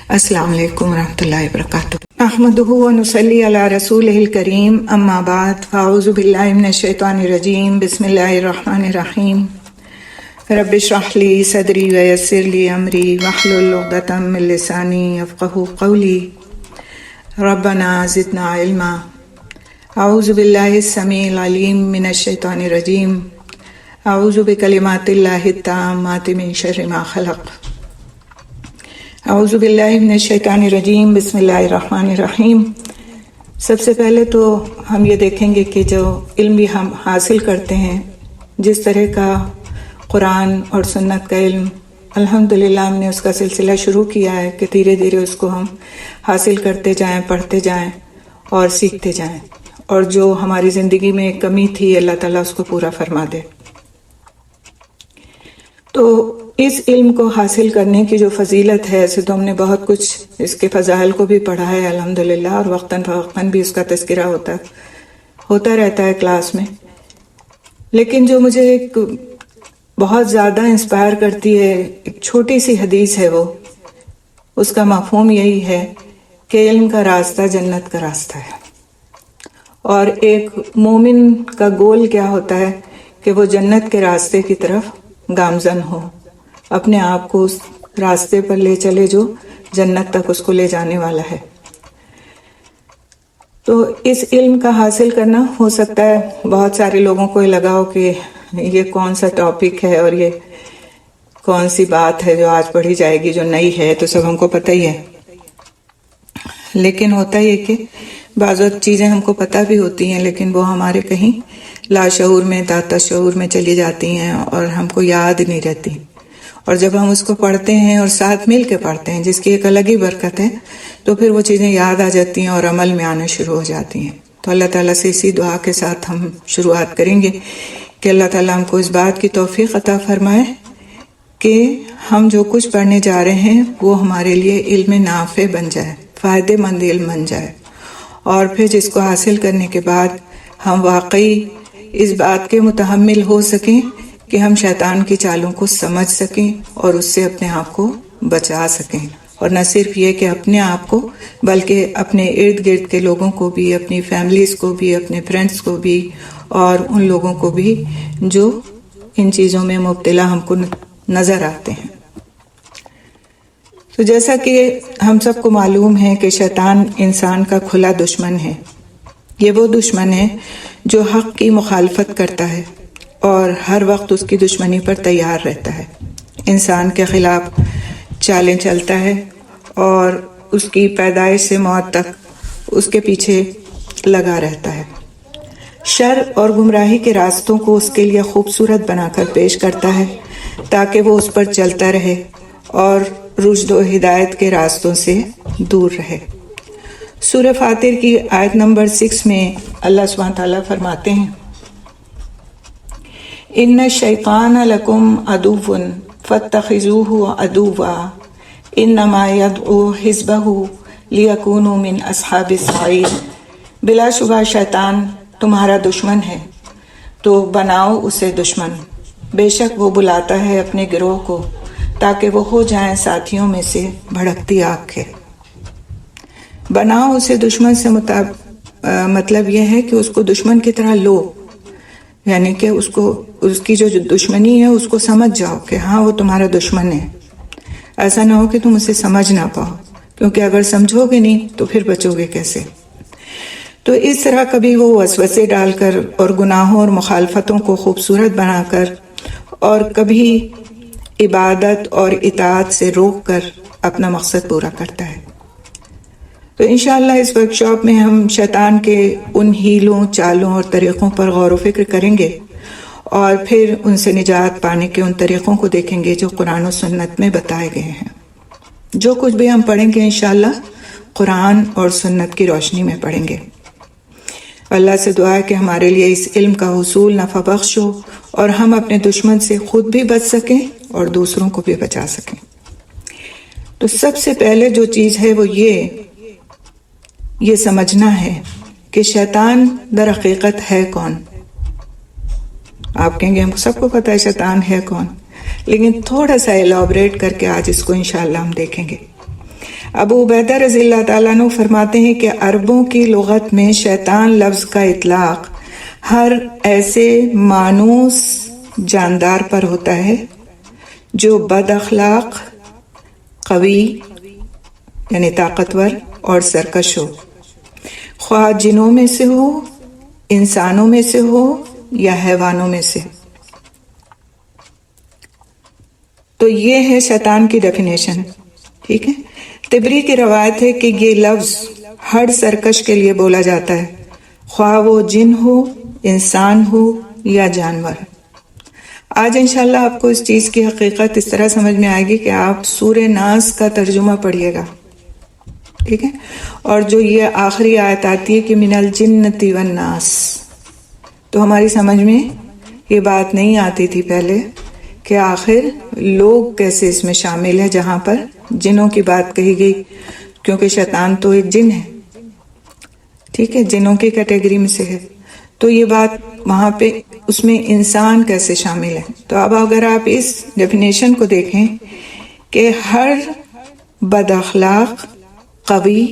السلام علیکم ورحمۃ اللہ وبرکاتہ۔ نحمدہ ونصلی علی رسولہ الکریم، اما بعد، فاعوذ باللہ من الشیطان الرجیم، بسم اللہ الرحمن الرحیم۔ رب اشرح لی صدری ویسر لی امری واحلل عقدۃ من لسانی یفقہوا قولی۔ ربنا زدنا علما۔ اعوذ باللہ السمیع العلیم من الشیطان الرجیم، اعوذ بکلمات اللہ التامات من شر ما خلق۔ اعوذ باللہ من الشیطان الرجیم، بسم اللہ الرحمن الرحیم۔ سب سے پہلے تو ہم یہ دیکھیں گے کہ جو علم بھی ہم حاصل کرتے ہیں، جس طرح کا قرآن اور سنت کا علم الحمدللہ ہم نے اس کا سلسلہ شروع کیا ہے کہ دھیرے دھیرے اس کو ہم حاصل کرتے جائیں، پڑھتے جائیں اور سیکھتے جائیں، اور جو ہماری زندگی میں ایک کمی تھی اللہ تعالیٰ اس کو پورا فرما دے۔ تو اس علم کو حاصل کرنے کی جو فضیلت ہے، ایسے تو ہم نے بہت کچھ اس کے فضائل کو بھی پڑھا ہے الحمدللہ، اور وقتاً فوقتاً بھی اس کا تذکرہ ہوتا رہتا ہے کلاس میں، لیکن جو مجھے ایک بہت زیادہ انسپائر کرتی ہے، ایک چھوٹی سی حدیث ہے، وہ اس کا مفہوم یہی ہے کہ علم کا راستہ جنت کا راستہ ہے، اور ایک مومن کا گول کیا ہوتا ہے کہ وہ جنت کے راستے کی طرف گامزن ہو، اپنے آپ کو اس راستے پر لے چلے جو جنت تک اس کو لے جانے والا ہے۔ تو اس علم کا حاصل کرنا، ہو سکتا ہے بہت سارے لوگوں کو یہ لگا ہو کہ یہ کون سا ٹاپک ہے اور یہ کون سی بات ہے جو آج پڑھی جائے گی جو نئی ہے، تو سب ہم کو پتہ ہی ہے، لیکن ہوتا یہ کہ بعض وقت چیزیں ہم کو پتہ بھی ہوتی ہیں لیکن وہ ہمارے کہیں لاشعور میں، داتا شعور میں چلی جاتی ہیں اور ہم کو یاد نہیں رہتی، اور جب ہم اس کو پڑھتے ہیں اور ساتھ مل کے پڑھتے ہیں، جس کی ایک الگ ہی برکت ہے، تو پھر وہ چیزیں یاد آ جاتی ہیں اور عمل میں آنا شروع ہو جاتی ہیں۔ تو اللہ تعالیٰ سے اسی دعا کے ساتھ ہم شروعات کریں گے کہ اللہ تعالیٰ ہم کو اس بات کی توفیق عطا فرمائے کہ ہم جو کچھ پڑھنے جا رہے ہیں وہ ہمارے لیے علم نافع بن جائے، فائدہ مند علم بن جائے، اور پھر جس کو حاصل کرنے کے بعد ہم واقعی اس بات کے متحمل ہو سکیں کہ ہم شیطان کی چالوں کو سمجھ سکیں اور اس سے اپنے آپ کو بچا سکیں، اور نہ صرف یہ کہ اپنے آپ کو بلکہ اپنے ارد گرد کے لوگوں کو بھی، اپنی فیملیز کو بھی، اپنے فرینڈز کو بھی، اور ان لوگوں کو بھی جو ان چیزوں میں مبتلا ہم کو نظر آتے ہیں۔ تو جیسا کہ ہم سب کو معلوم ہے کہ شیطان انسان کا کھلا دشمن ہے۔ یہ وہ دشمن ہے جو حق کی مخالفت کرتا ہے اور ہر وقت اس کی دشمنی پر تیار رہتا ہے، انسان کے خلاف چالیں چلتا ہے اور اس کی پیدائش سے موت تک اس کے پیچھے لگا رہتا ہے، شر اور گمراہی کے راستوں کو اس کے لیے خوبصورت بنا کر پیش کرتا ہے تاکہ وہ اس پر چلتا رہے اور رشد و ہدایت کے راستوں سے دور رہے۔ سورہ فاطر کی آیت نمبر 6 میں اللہ سبحانہ تعالیٰ فرماتے ہیں، ان الشیطان لکم عدو فاتخذوہ عدوا انما یدعو حزبہ لیکونوا من اصحاب السعیر۔ بلا شبہ شیطان تمہارا دشمن ہے، تو بناؤ اسے دشمن، بے شک وہ بلاتا ہے اپنے گروہ کو تاکہ وہ ہو جائیں ساتھیوں میں سے بھڑکتی آگ کے۔ بناؤ اسے دشمن سے مطلب یہ ہے کہ اس کو دشمن کی طرح لو، یعنی کہ اس کی جو دشمنی ہے اس کو سمجھ جاؤ کہ ہاں وہ تمہارا دشمن ہے۔ ایسا نہ ہو کہ تم اسے سمجھ نہ پاؤ، کیونکہ اگر سمجھو گے نہیں تو پھر بچو گے کیسے؟ تو اس طرح کبھی وہ وسوسے ڈال کر اور گناہوں اور مخالفتوں کو خوبصورت بنا کر، اور کبھی عبادت اور اطاعت سے روک کر اپنا مقصد پورا کرتا ہے۔ تو انشاءاللہ اس ورکشاپ میں ہم شیطان کے ان ہیلوں، چالوں اور طریقوں پر غور و فکر کریں گے، اور پھر ان سے نجات پانے کے ان طریقوں کو دیکھیں گے جو قرآن و سنت میں بتائے گئے ہیں۔ جو کچھ بھی ہم پڑھیں گے انشاءاللہ قرآن اور سنت کی روشنی میں پڑھیں گے۔ اللہ سے دعا ہے کہ ہمارے لیے اس علم کا حصول نفع بخش ہو، اور ہم اپنے دشمن سے خود بھی بچ سکیں اور دوسروں کو بھی بچا سکیں۔ تو سب سے پہلے جو چیز ہے وہ یہ سمجھنا ہے کہ شیطان در حقیقت ہے کون۔ آپ کہیں گے ہم سب کو پتہ ہے شیطان ہے کون، لیکن تھوڑا سا ایلابریٹ کر کے آج اس کو انشاءاللہ ہم دیکھیں گے۔ ابو عبیدہ رضی اللہ تعالیٰ عنہ فرماتے ہیں کہ عربوں کی لغت میں شیطان لفظ کا اطلاق ہر ایسے مانوس جاندار پر ہوتا ہے جو بد اخلاق، قوی یعنی طاقتور اور سرکش ہو، خواہ جنوں میں سے ہو، انسانوں میں سے ہو یا حیوانوں میں سے۔ تو یہ ہے شیطان کی ڈیفینیشن، ٹھیک ہے۔ طبری کی روایت ہے کہ یہ لفظ ہر سرکش کے لیے بولا جاتا ہے، خواہ وہ جن ہو، انسان ہو یا جانور۔ آج انشاءاللہ آپ کو اس چیز کی حقیقت اس طرح سمجھ میں آئے گی کہ آپ سورہ ناس کا ترجمہ پڑھیے گا، ٹھیک ہے، اور جو یہ آخری آیت آتی ہے کہ من الجنۃ والناس، تو ہماری سمجھ میں یہ بات نہیں آتی تھی پہلے کہ آخر لوگ کیسے اس میں شامل ہے، جہاں پر جنوں کی بات کہی گئی، کیونکہ شیطان تو ایک جن ہے، ٹھیک ہے، جنوں کی کیٹیگری میں سے ہے، تو یہ بات وہاں پہ اس میں انسان کیسے شامل ہے۔ تو اب اگر آپ اس ڈیفینیشن کو دیکھیں کہ ہر بد اخلاق، قوی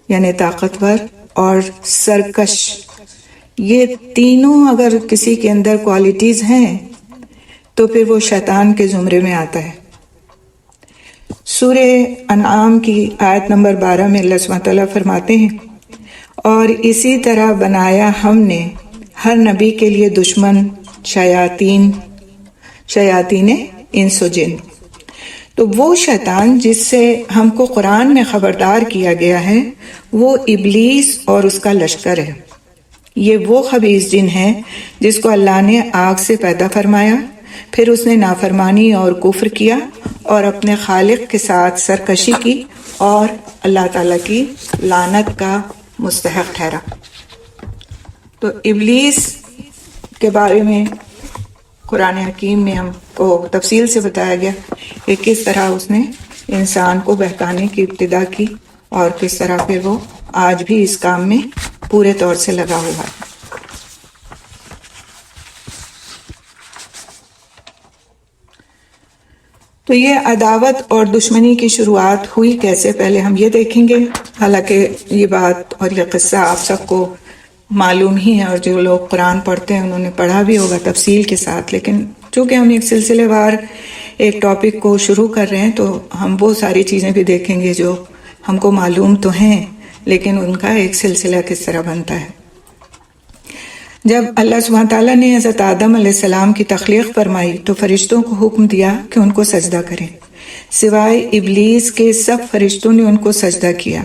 یعنی طاقتور اور سرکش، یہ تینوں اگر کسی کے اندر کوالٹیز ہیں تو پھر وہ شیطان کے زمرے میں آتا ہے۔ سورہ انعام کی آیت نمبر 12 میں اللہ سبحانہ تعالیٰ فرماتے ہیں، اور اسی طرح بنایا ہم نے ہر نبی کے لیے دشمن شیاطین انس و جن۔ تو وہ شیطان جس سے ہم کو قرآن میں خبردار کیا گیا ہے وہ ابلیس اور اس کا لشکر ہے۔ یہ وہ خبیث جن ہے جس کو اللہ نے آگ سے پیدا فرمایا، پھر اس نے نافرمانی اور کفر کیا اور اپنے خالق کے ساتھ سرکشی کی اور اللہ تعالیٰ کی لعنت کا مستحق ٹھہرا۔ تو ابلیس کے بارے میں قرآن حکیم میں ہم کو تفصیل سے بتایا گیا کہ کس طرح اس نے انسان کو بہکانے کی ابتدا کی اور کس طرح پھر وہ آج بھی اس کام میں پورے طور سے لگا ہوا ہے۔ تو یہ عداوت اور دشمنی کی شروعات ہوئی کیسے، پہلے ہم یہ دیکھیں گے۔ حالانکہ یہ بات اور یہ قصہ آپ سب کو معلوم ہی ہے، اور جو لوگ قرآن پڑھتے ہیں انہوں نے پڑھا بھی ہوگا تفصیل کے ساتھ، لیکن چونکہ ہم ایک سلسلے وار ایک ٹاپک کو شروع کر رہے ہیں تو ہم وہ ساری چیزیں بھی دیکھیں گے جو ہم کو معلوم تو ہیں لیکن ان کا ایک سلسلہ کس طرح بنتا ہے۔ جب اللہ سبحانہ تعالیٰ نے حضرت آدم علیہ السلام کی تخلیق فرمائی تو فرشتوں کو حکم دیا کہ ان کو سجدہ کریں، سوائے ابلیس کے سب فرشتوں نے ان کو سجدہ کیا۔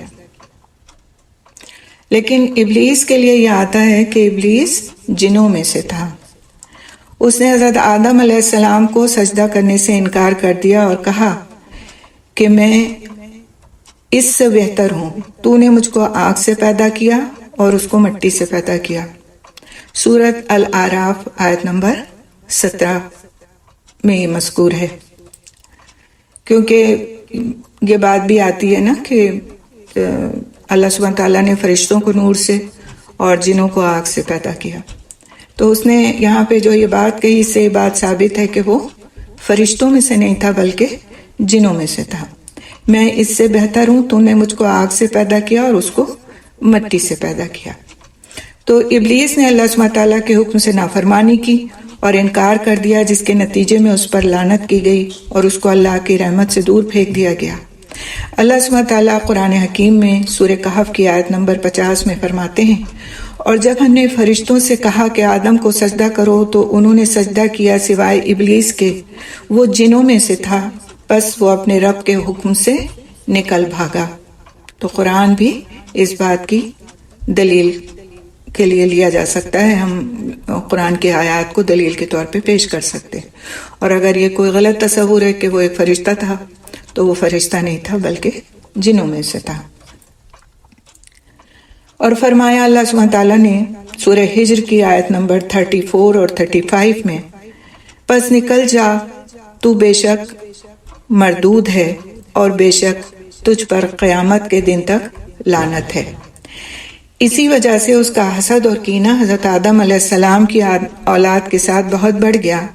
لیکن ابلیس کے لیے یہ آتا ہے کہ ابلیس جنوں میں سے تھا۔ اس نے حضرت آدم علیہ السلام کو سجدہ کرنے سے انکار کر دیا اور کہا کہ میں اس سے بہتر ہوں، تو نے مجھ کو آگ سے پیدا کیا اور اس کو مٹی سے پیدا کیا۔ سورۃ الاعراف آیت نمبر 17 میں یہ مذکور ہے، کیونکہ یہ بات بھی آتی ہے نا کہ اللہ سبحانہ تعالیٰ نے فرشتوں کو نور سے اور جنوں کو آگ سے پیدا کیا، تو اس نے یہاں پہ جو یہ بات کہی اس سے یہ بات ثابت ہے کہ وہ فرشتوں میں سے نہیں تھا بلکہ جنوں میں سے تھا۔ میں اس سے بہتر ہوں، تو نے مجھ کو آگ سے پیدا کیا اور اس کو مٹی سے پیدا کیا۔ تو ابلیس نے اللہ سبحانہ تعالیٰ کے حکم سے نافرمانی کی اور انکار کر دیا، جس کے نتیجے میں اس پر لعنت کی گئی اور اس کو اللہ کی رحمت سے دور پھینک دیا گیا۔ اللہ سبحانہ تعالیٰ قرآن حکیم میں سورہ کہف کی آیت نمبر 50 میں فرماتے ہیں، اور جب ہم نے فرشتوں سے کہا کہ آدم کو سجدہ کرو تو انہوں نے سجدہ کیا سوائے ابلیس کے، وہ جنوں میں سے تھا، بس وہ اپنے رب کے حکم سے نکل بھاگا۔ تو قرآن بھی اس بات کی دلیل کے لیے لیا جا سکتا ہے، ہم قرآن کی آیات کو دلیل کے طور پہ پیش کر سکتے ہیں۔ اور اگر یہ کوئی غلط تصور ہے کہ وہ ایک فرشتہ تھا تو وہ فرشتہ نہیں تھا بلکہ جنوں میں سے تھا۔ اور فرمایا اللہ سبحانہ تعالیٰ نے سورہ ہجر کی آیت نمبر 34 اور 35 میں، پس نکل جا، تو بے شک مردود ہے اور بے شک تجھ پر قیامت کے دن تک لعنت ہے۔ اسی وجہ سے اس کا حسد اور کینہ حضرت آدم علیہ السلام کی اولاد کے ساتھ بہت بڑھ گیا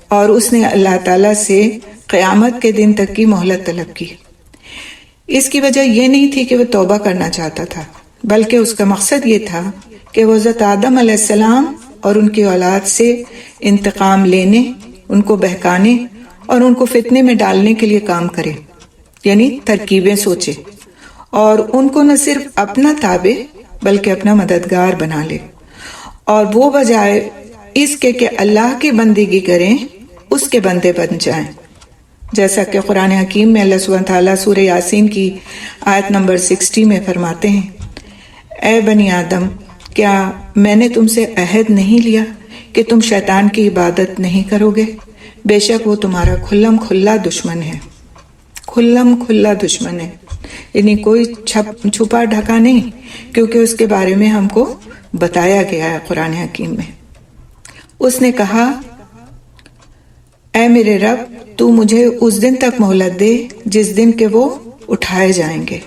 اور اس نے اللہ تعالیٰ سے قیامت کے دن تک کی مہلت طلب کی۔ اس کی وجہ یہ نہیں تھی کہ وہ توبہ کرنا چاہتا تھا، بلکہ اس کا مقصد یہ تھا کہ وہ حضرت آدم علیہ السلام اور ان کی اولاد سے انتقام لینے، ان کو بہکانے اور ان کو فتنے میں ڈالنے کے لیے کام کرے، یعنی ترکیبیں سوچے اور ان کو نہ صرف اپنا تابع بلکہ اپنا مددگار بنا لے، اور وہ بجائے اس کے کہ اللہ کی بندگی کریں اس کے بندے بن جائیں، جیسا کہ قرآن حکیم میں اللہ سبحانہ تعالیٰ سورہ یاسین کی آیت نمبر 60 میں فرماتے ہیں، اے بنی آدم، کیا میں نے تم سے عہد نہیں لیا کہ تم شیطان کی عبادت نہیں کرو گے؟ بے شک وہ تمہارا کھلم کھلا دشمن ہے، کھلم کھلا دشمن ہے، یعنی کوئی چھپا ڈھکا نہیں، کیونکہ اس کے بارے میں ہم کو بتایا گیا ہے قرآن حکیم میں۔ اس نے کہا، اے میرے رب، تو مجھے اس دن تک مہلت دے جس دن کہ وہ اٹھائے جائیں گے۔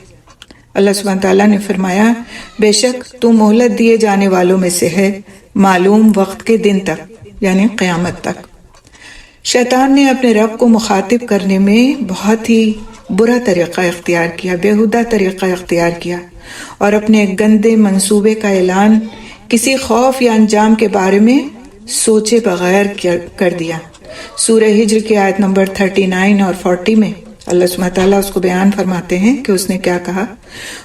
اللہ سبحانہ تعالیٰ نے فرمایا، بے شک تو مہلت دیے جانے والوں میں سے ہے معلوم وقت کے دن تک، یعنی قیامت تک۔ شیطان نے اپنے رب کو مخاطب کرنے میں بہت ہی برا طریقہ اختیار کیا، بیہودہ طریقہ اختیار کیا، اور اپنے گندے منصوبے کا اعلان کسی خوف یا انجام کے بارے میں سوچے بغیر کر دیا۔ سورہ ہجر کی آیت نمبر 39 اور 40 میں اللہ سبحانہ تعالیٰ اس کو بیان فرماتے ہیں کہ اس نے کیا کہا۔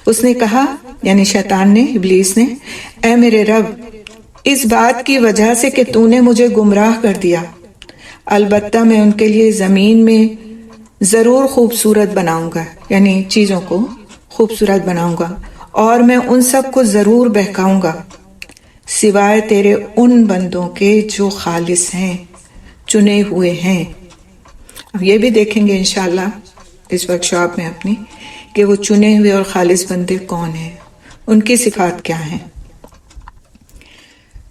اس نے کہا، یعنی شیطان نے، ابلیس نے، اے میرے رب، اس بات کی وجہ سے کہ تو نے مجھے گمراہ کر دیا، البتہ میں ان کے لیے زمین میں ضرور خوبصورت بناؤں گا، یعنی چیزوں کو خوبصورت بناؤں گا، اور میں ان سب کو ضرور بہکاؤں گا سوائے تیرے ان بندوں کے جو خالص ہیں، چنے ہوئے ہیں۔ اب یہ بھی دیکھیں گے انشاءاللہ اس ورکشاپ میں اپنی، کہ وہ چنے ہوئے اور خالص بندے کون ہیں، ان کی صفات کیا ہیں۔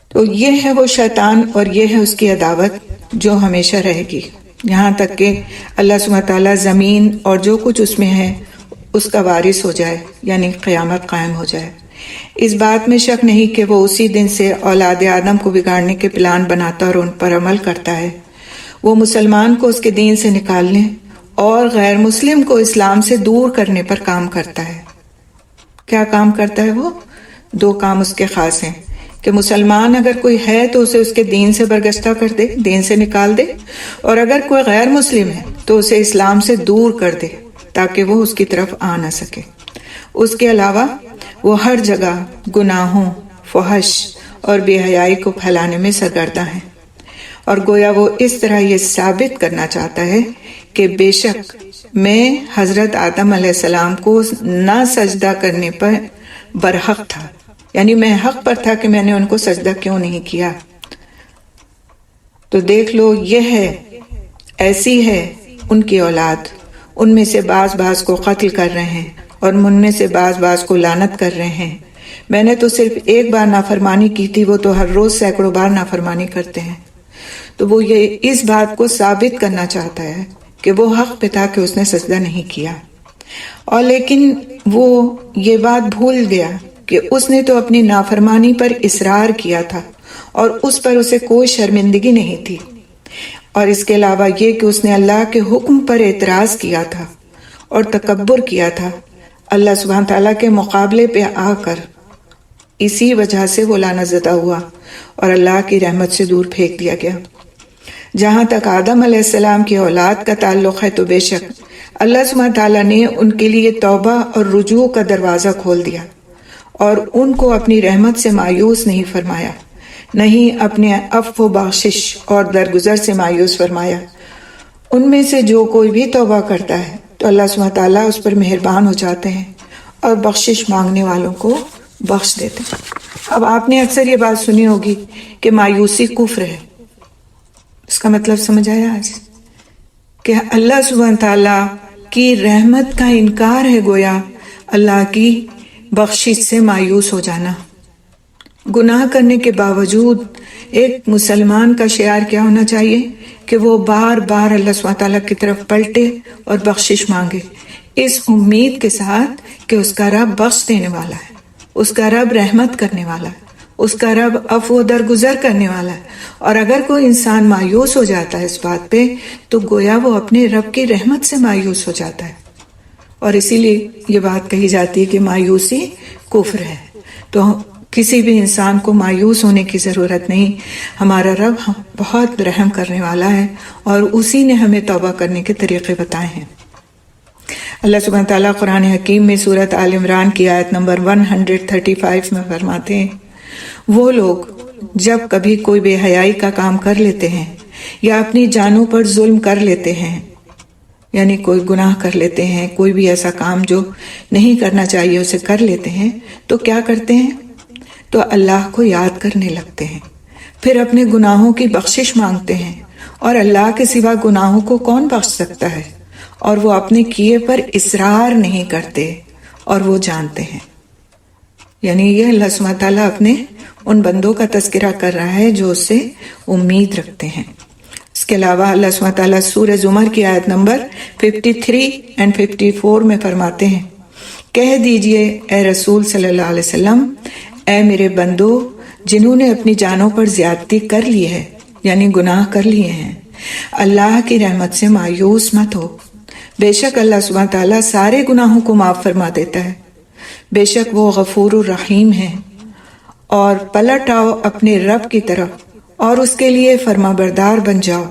تو یہ ہے وہ شیطان، اور یہ ہے اس کی عداوت جو ہمیشہ رہے گی، یہاں تک کہ اللہ سبحانہ تعالیٰ زمین اور جو کچھ اس میں ہے اس کا وارث ہو جائے، یعنی قیامت قائم ہو جائے۔ اس بات میں شک نہیں کہ وہ اسی دن سے اولاد آدم کو بگاڑنے کے پلان بناتا اور ان پر عمل کرتا ہے۔ وہ مسلمان کو اس کے دین سے نکالنے اور غیر مسلم کو اسلام سے دور کرنے پر کام کرتا ہے۔ کیا کام کرتا ہے وہ؟ دو کام اس کے خاص ہیں، کہ مسلمان اگر کوئی ہے تو اسے اس کے دین سے برگشتہ کر دے، دین سے نکال دے، اور اگر کوئی غیر مسلم ہے تو اسے اسلام سے دور کر دے تاکہ وہ اس کی طرف آ نہ سکے۔ اس کے علاوہ وہ ہر جگہ گناہوں، فحش اور بے حیائی کو پھیلانے میں سرگرداں ہیں، اور گویا وہ اس طرح یہ ثابت کرنا چاہتا ہے کہ بے شک میں حضرت آدم علیہ السلام کو نہ سجدہ کرنے پر برحق تھا، یعنی میں حق پر تھا کہ میں نے ان کو سجدہ کیوں نہیں کیا۔ تو دیکھ لو، یہ ہے، ایسی ہے ان کی اولاد، ان میں سے بعض کو قتل کر رہے ہیں اور ان میں سے بعض کو لعنت کر رہے ہیں۔ میں نے تو صرف ایک بار نافرمانی کی تھی، وہ تو ہر روز سینکڑوں بار نافرمانی کرتے ہیں۔ تو وہ یہ اس بات کو ثابت کرنا چاہتا ہے کہ وہ حق پہ تھا کہ اس نے سجدہ نہیں کیا، اور لیکن وہ یہ بات بھول گیا کہ اس نے تو اپنی نافرمانی پر اصرار کیا تھا اور اس پر اسے کوئی شرمندگی نہیں تھی، اور اس کے علاوہ یہ کہ اس نے اللہ کے حکم پر اعتراض کیا تھا اور تکبر کیا تھا اللہ سبحانہ تعالیٰ کے مقابلے پہ آ کر۔ اسی وجہ سے وہ لعنت زدہ ہوا اور اللہ کی رحمت سے دور پھینک دیا گیا۔ جہاں تک آدم علیہ السلام کی اولاد کا تعلق ہے تو بے شک اللہ سبحانہ تعالیٰ نے ان کے لیے توبہ اور رجوع کا دروازہ کھول دیا، اور ان کو اپنی رحمت سے مایوس نہیں فرمایا، نہیں اپنے عفو و بخشش اور درگزر سے مایوس فرمایا۔ ان میں سے جو کوئی بھی توبہ کرتا ہے تو اللہ سبحانہ تعالیٰ اس پر مہربان ہو جاتے ہیں اور بخشش مانگنے والوں کو بخش دیتے ہیں۔ اب آپ نے اکثر یہ بات سنی ہوگی کہ مایوسی کفر ہے۔ اس کا مطلب سمجھ آیا آج؟ کہ اللہ سبحانہ تعالیٰ کی رحمت کا انکار ہے، گویا اللہ کی بخشش سے مایوس ہو جانا۔ گناہ کرنے کے باوجود ایک مسلمان کا شعار کیا ہونا چاہیے کہ وہ بار بار اللہ سبحانہ تعالیٰ کی طرف پلٹے اور بخشش مانگے، اس امید کے ساتھ کہ اس کا رب بخش دینے والا ہے، اس کا رب رحمت کرنے والا ہے، اس کا رب عفو درگزر کرنے والا ہے۔ اور اگر کوئی انسان مایوس ہو جاتا ہے اس بات پہ تو گویا وہ اپنے رب کی رحمت سے مایوس ہو جاتا ہے، اور اسی لیے یہ بات کہی جاتی ہے کہ مایوسی کفر ہے۔ تو کسی بھی انسان کو مایوس ہونے کی ضرورت نہیں، ہمارا رب بہت رحم کرنے والا ہے اور اسی نے ہمیں توبہ کرنے کے طریقے بتائے ہیں۔ اللہ سبحانہ تعالیٰ قرآن حکیم میں سورۃ آل عمران کی آیت نمبر 135 میں فرماتے ہیں، وہ لوگ جب کبھی کوئی بے حیائی کا کام کر لیتے ہیں یا اپنی جانوں پر ظلم کر لیتے ہیں، یعنی کوئی گناہ کر لیتے ہیں، کوئی بھی ایسا کام جو نہیں کرنا چاہیے اسے کر لیتے ہیں، تو کیا کرتے ہیں؟ تو اللہ کو یاد کرنے لگتے ہیں، پھر اپنے گناہوں کی بخشش مانگتے ہیں، اور اللہ کے سوا گناہوں کو کون بخش سکتا ہے؟ اور وہ اپنے کیے پر اصرار نہیں کرتے اور وہ جانتے ہیں۔ یعنی یہ اللہ سبحانہ تعالیٰ اپنے ان بندوں کا تذکرہ کر رہا ہے جو اس سے امید رکھتے ہیں۔ اس کے علاوہ اللہ سبحانہ تعالیٰ سورہ زمر کی آیت نمبر 53 اور 54 میں فرماتے ہیں، کہہ دیجئے اے رسول صلی اللہ علیہ وسلم، اے میرے بندو جنہوں نے اپنی جانوں پر زیادتی کر لی ہے، یعنی گناہ کر لیے ہیں، اللہ کی رحمت سے مایوس مت ہو، بے شک اللہ سبحانہ تعالیٰ سارے گناہوں کو معاف فرما دیتا ہے، بے شک وہ غفور الرحیم ہے۔ اور پلٹ آؤ اپنے رب کی طرف اور اس کے لیے فرما بردار بن جاؤ،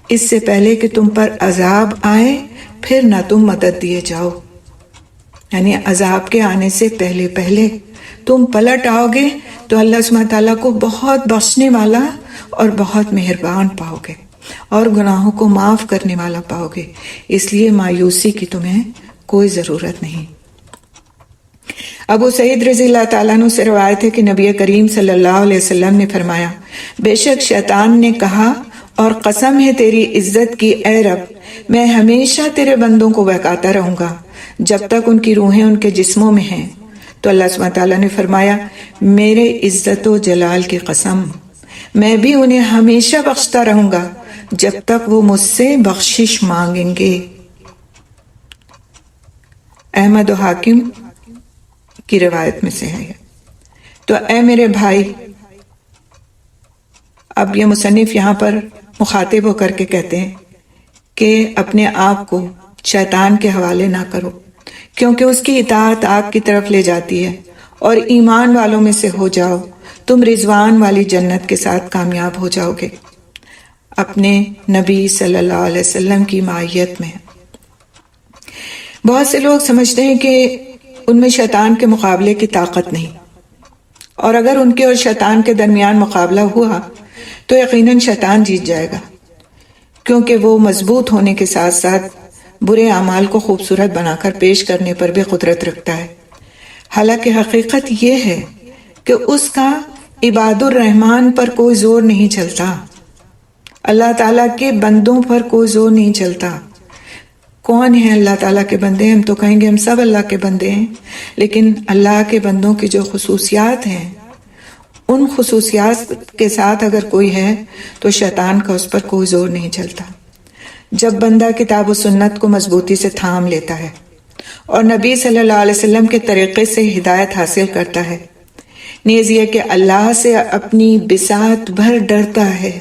اس سے پہلے کہ تم پر عذاب آئے پھر نہ تم مدد دیے جاؤ۔ یعنی عذاب کے آنے سے پہلے پہلے تم پلٹ آؤ گے تو اللہ سبحانہ تعالیٰ کو بہت بخشنے والا اور بہت مہربان پاؤ گے اور گناہوں کو معاف کرنے والا پاؤ گے، اس لیے مایوسی کی تمہیں کوئی ضرورت نہیں۔ ابو سعید رضی اللہ تعالیٰ عنہ سے روایت ہے کہ نبی کریم صلی اللہ علیہ وسلم نے فرمایا، بے شک شیطان نے کہا، اور قسم ہے تیری عزت کی اے رب، میں ہمیشہ تیرے بندوں کو بہکاتا رہوں گا جب تک ان کی روحیں ان کے جسموں میں ہیں۔ تو اللہ سبحانہ تعالیٰ نے فرمایا، میرے عزت و جلال کی قسم، میں بھی انہیں ہمیشہ بخشتا رہوں گا جب تک وہ مجھ سے بخشش مانگیں گے۔ احمد و حاکم کی روایت میں سے ہے۔ تو اے میرے بھائی، اب یہ مصنف یہاں پر مخاطب ہو کر کے کہتے ہیں کہ اپنے آپ کو شیطان کے حوالے نہ کرو، کیونکہ اس کی اطاعت آگ کی طرف لے جاتی ہے، اور ایمان والوں میں سے ہو جاؤ، تم رضوان والی جنت کے ساتھ کامیاب ہو جاؤ گے، اپنے نبی صلی اللہ علیہ وسلم کی معیت میں۔ بہت سے لوگ سمجھتے ہیں کہ ان میں شیطان کے مقابلے کی طاقت نہیں، اور اگر ان کے اور شیطان کے درمیان مقابلہ ہوا تو یقیناً شیطان جیت جائے گا، کیونکہ وہ مضبوط ہونے کے ساتھ ساتھ برے اعمال کو خوبصورت بنا کر پیش کرنے پر بھی قدرت رکھتا ہے۔ حالانکہ حقیقت یہ ہے کہ اس کا عباد الرحمن پر کوئی زور نہیں چلتا، اللہ تعالیٰ کے بندوں پر کوئی زور نہیں چلتا۔ کون ہیں اللہ تعالیٰ کے بندے؟ ہم تو کہیں گے ہم سب اللہ کے بندے ہیں، لیکن اللہ کے بندوں کی جو خصوصیات ہیں، ان خصوصیات کے ساتھ اگر کوئی ہے تو شیطان کا اس پر کوئی زور نہیں چلتا۔ جب بندہ کتاب و سنت کو مضبوطی سے تھام لیتا ہے اور نبی صلی اللہ علیہ وسلم کے طریقے سے ہدایت حاصل کرتا ہے، نیز یہ کہ اللہ سے اپنی بساط بھر ڈرتا ہے،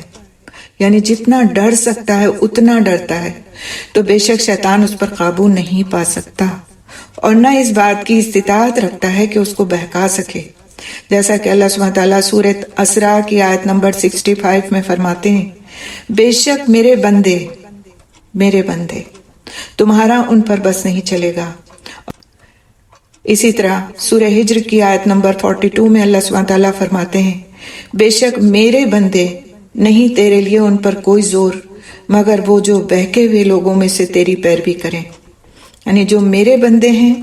یعنی جتنا ڈر سکتا ہے اتنا ڈرتا ہے، تو بے شک شیطان اس پر قابو نہیں پا سکتا، اور نہ اس بات کی استطاعت رکھتا ہے کہ اس کو بہکا سکے، جیسا کہ اللہ سبحانہ تعالیٰ سورۃ اسراء کی آیت نمبر 65 میں فرماتے ہیں، بے شک میرے بندے تمہارا ان پر بس نہیں چلے گا۔ اسی طرح سورہ ہجر کی آیت نمبر 42 میں اللہ سبحانہ تعالیٰ فرماتے ہیں، بے شک میرے بندے نہیں تیرے لیے ان پر کوئی زور مگر وہ جو بہکے ہوئے لوگوں میں سے تیری پیروی کریں، یعنی جو میرے بندے ہیں،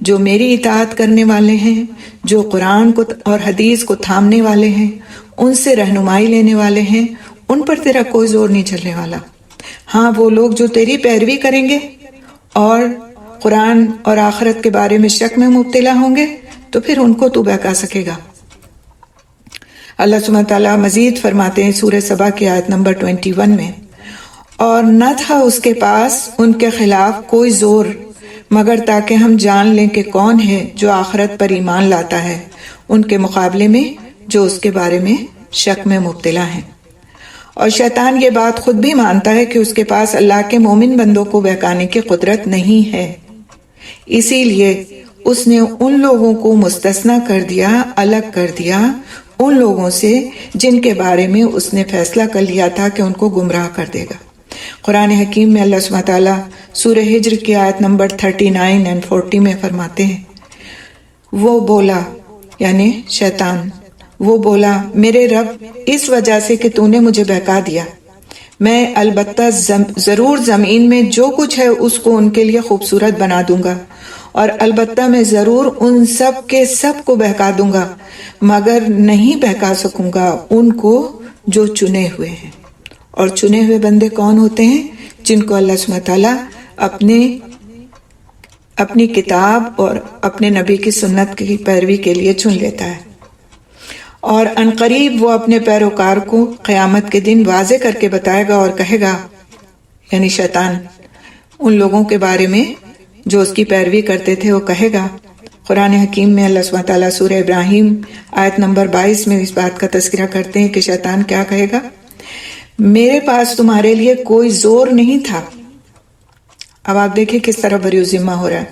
جو میری اطاعت کرنے والے ہیں، جو قرآن کو اور حدیث کو تھامنے والے ہیں، ان سے رہنمائی لینے والے ہیں، ان پر تیرا کوئی زور نہیں چلنے والا۔ ہاں وہ لوگ جو تیری پیروی کریں گے اور قرآن اور آخرت کے بارے میں شک میں مبتلا ہوں گے تو پھر ان کو تو بہکا سکے گا۔ اللہ سبحانہ تعالیٰ مزید فرماتے ہیں سورہ سبا کی آیت نمبر 21 میں، اور نہ تھا اس کے پاس ان کے خلاف کوئی زور مگر تاکہ ہم جان لیں کہ کون ہے جو آخرت پر ایمان لاتا ہے ان کے مقابلے میں جو اس کے بارے میں شک میں مبتلا ہیں۔ اور شیطان یہ بات خود بھی مانتا ہے کہ اس کے پاس اللہ کے مومن بندوں کو بہکانے کی قدرت نہیں ہے، اسی لیے اس نے ان لوگوں کو مستثنا کر دیا، الگ کر دیا ان لوگوں سے جن کے بارے میں اس نے فیصلہ کر لیا تھا کہ ان کو گمراہ کر دے گا۔ قرآن حکیم میں اللہ سبحانہ تعالیٰ سورہ ہجر کی آیت نمبر 39 اور 40 میں فرماتے ہیں، وہ بولا یعنی شیطان، وہ بولا میرے رب اس وجہ سے کہ تو نے مجھے بہکا دیا، میں البتہ ضرور زمین میں جو کچھ ہے اس کو ان کے لیے خوبصورت بنا دوں گا، اور البتہ میں ضرور ان سب کے سب کو بہکا دوں گا، مگر نہیں بہکا سکوں گا ان کو جو چنے ہوئے ہیں۔ اور چنے ہوئے بندے کون ہوتے ہیں؟ جن کو اللہ سبحانہ تعالیٰ اپنی کتاب اور اپنے نبی کی سنت کی پیروی کے لیے چن لیتا ہے، اور عنقریب وہ اپنے پیروکار کو قیامت کے دن واضح کر کے بتائے گا اور کہے گا، یعنی شیطان ان لوگوں کے بارے میں جو اس کی پیروی کرتے تھے، وہ کہے گا۔ قرآن حکیم میں اللہ سبحانہ تعالیٰ سورہ ابراہیم آیت نمبر 22 میں اس بات کا تذکرہ کرتے ہیں کہ شیطان کیا کہے گا؟ میرے پاس تمہارے لیے کوئی زور نہیں تھا۔ اب آپ دیکھیں کس طرح بریو ذمہ ہو رہا ہے۔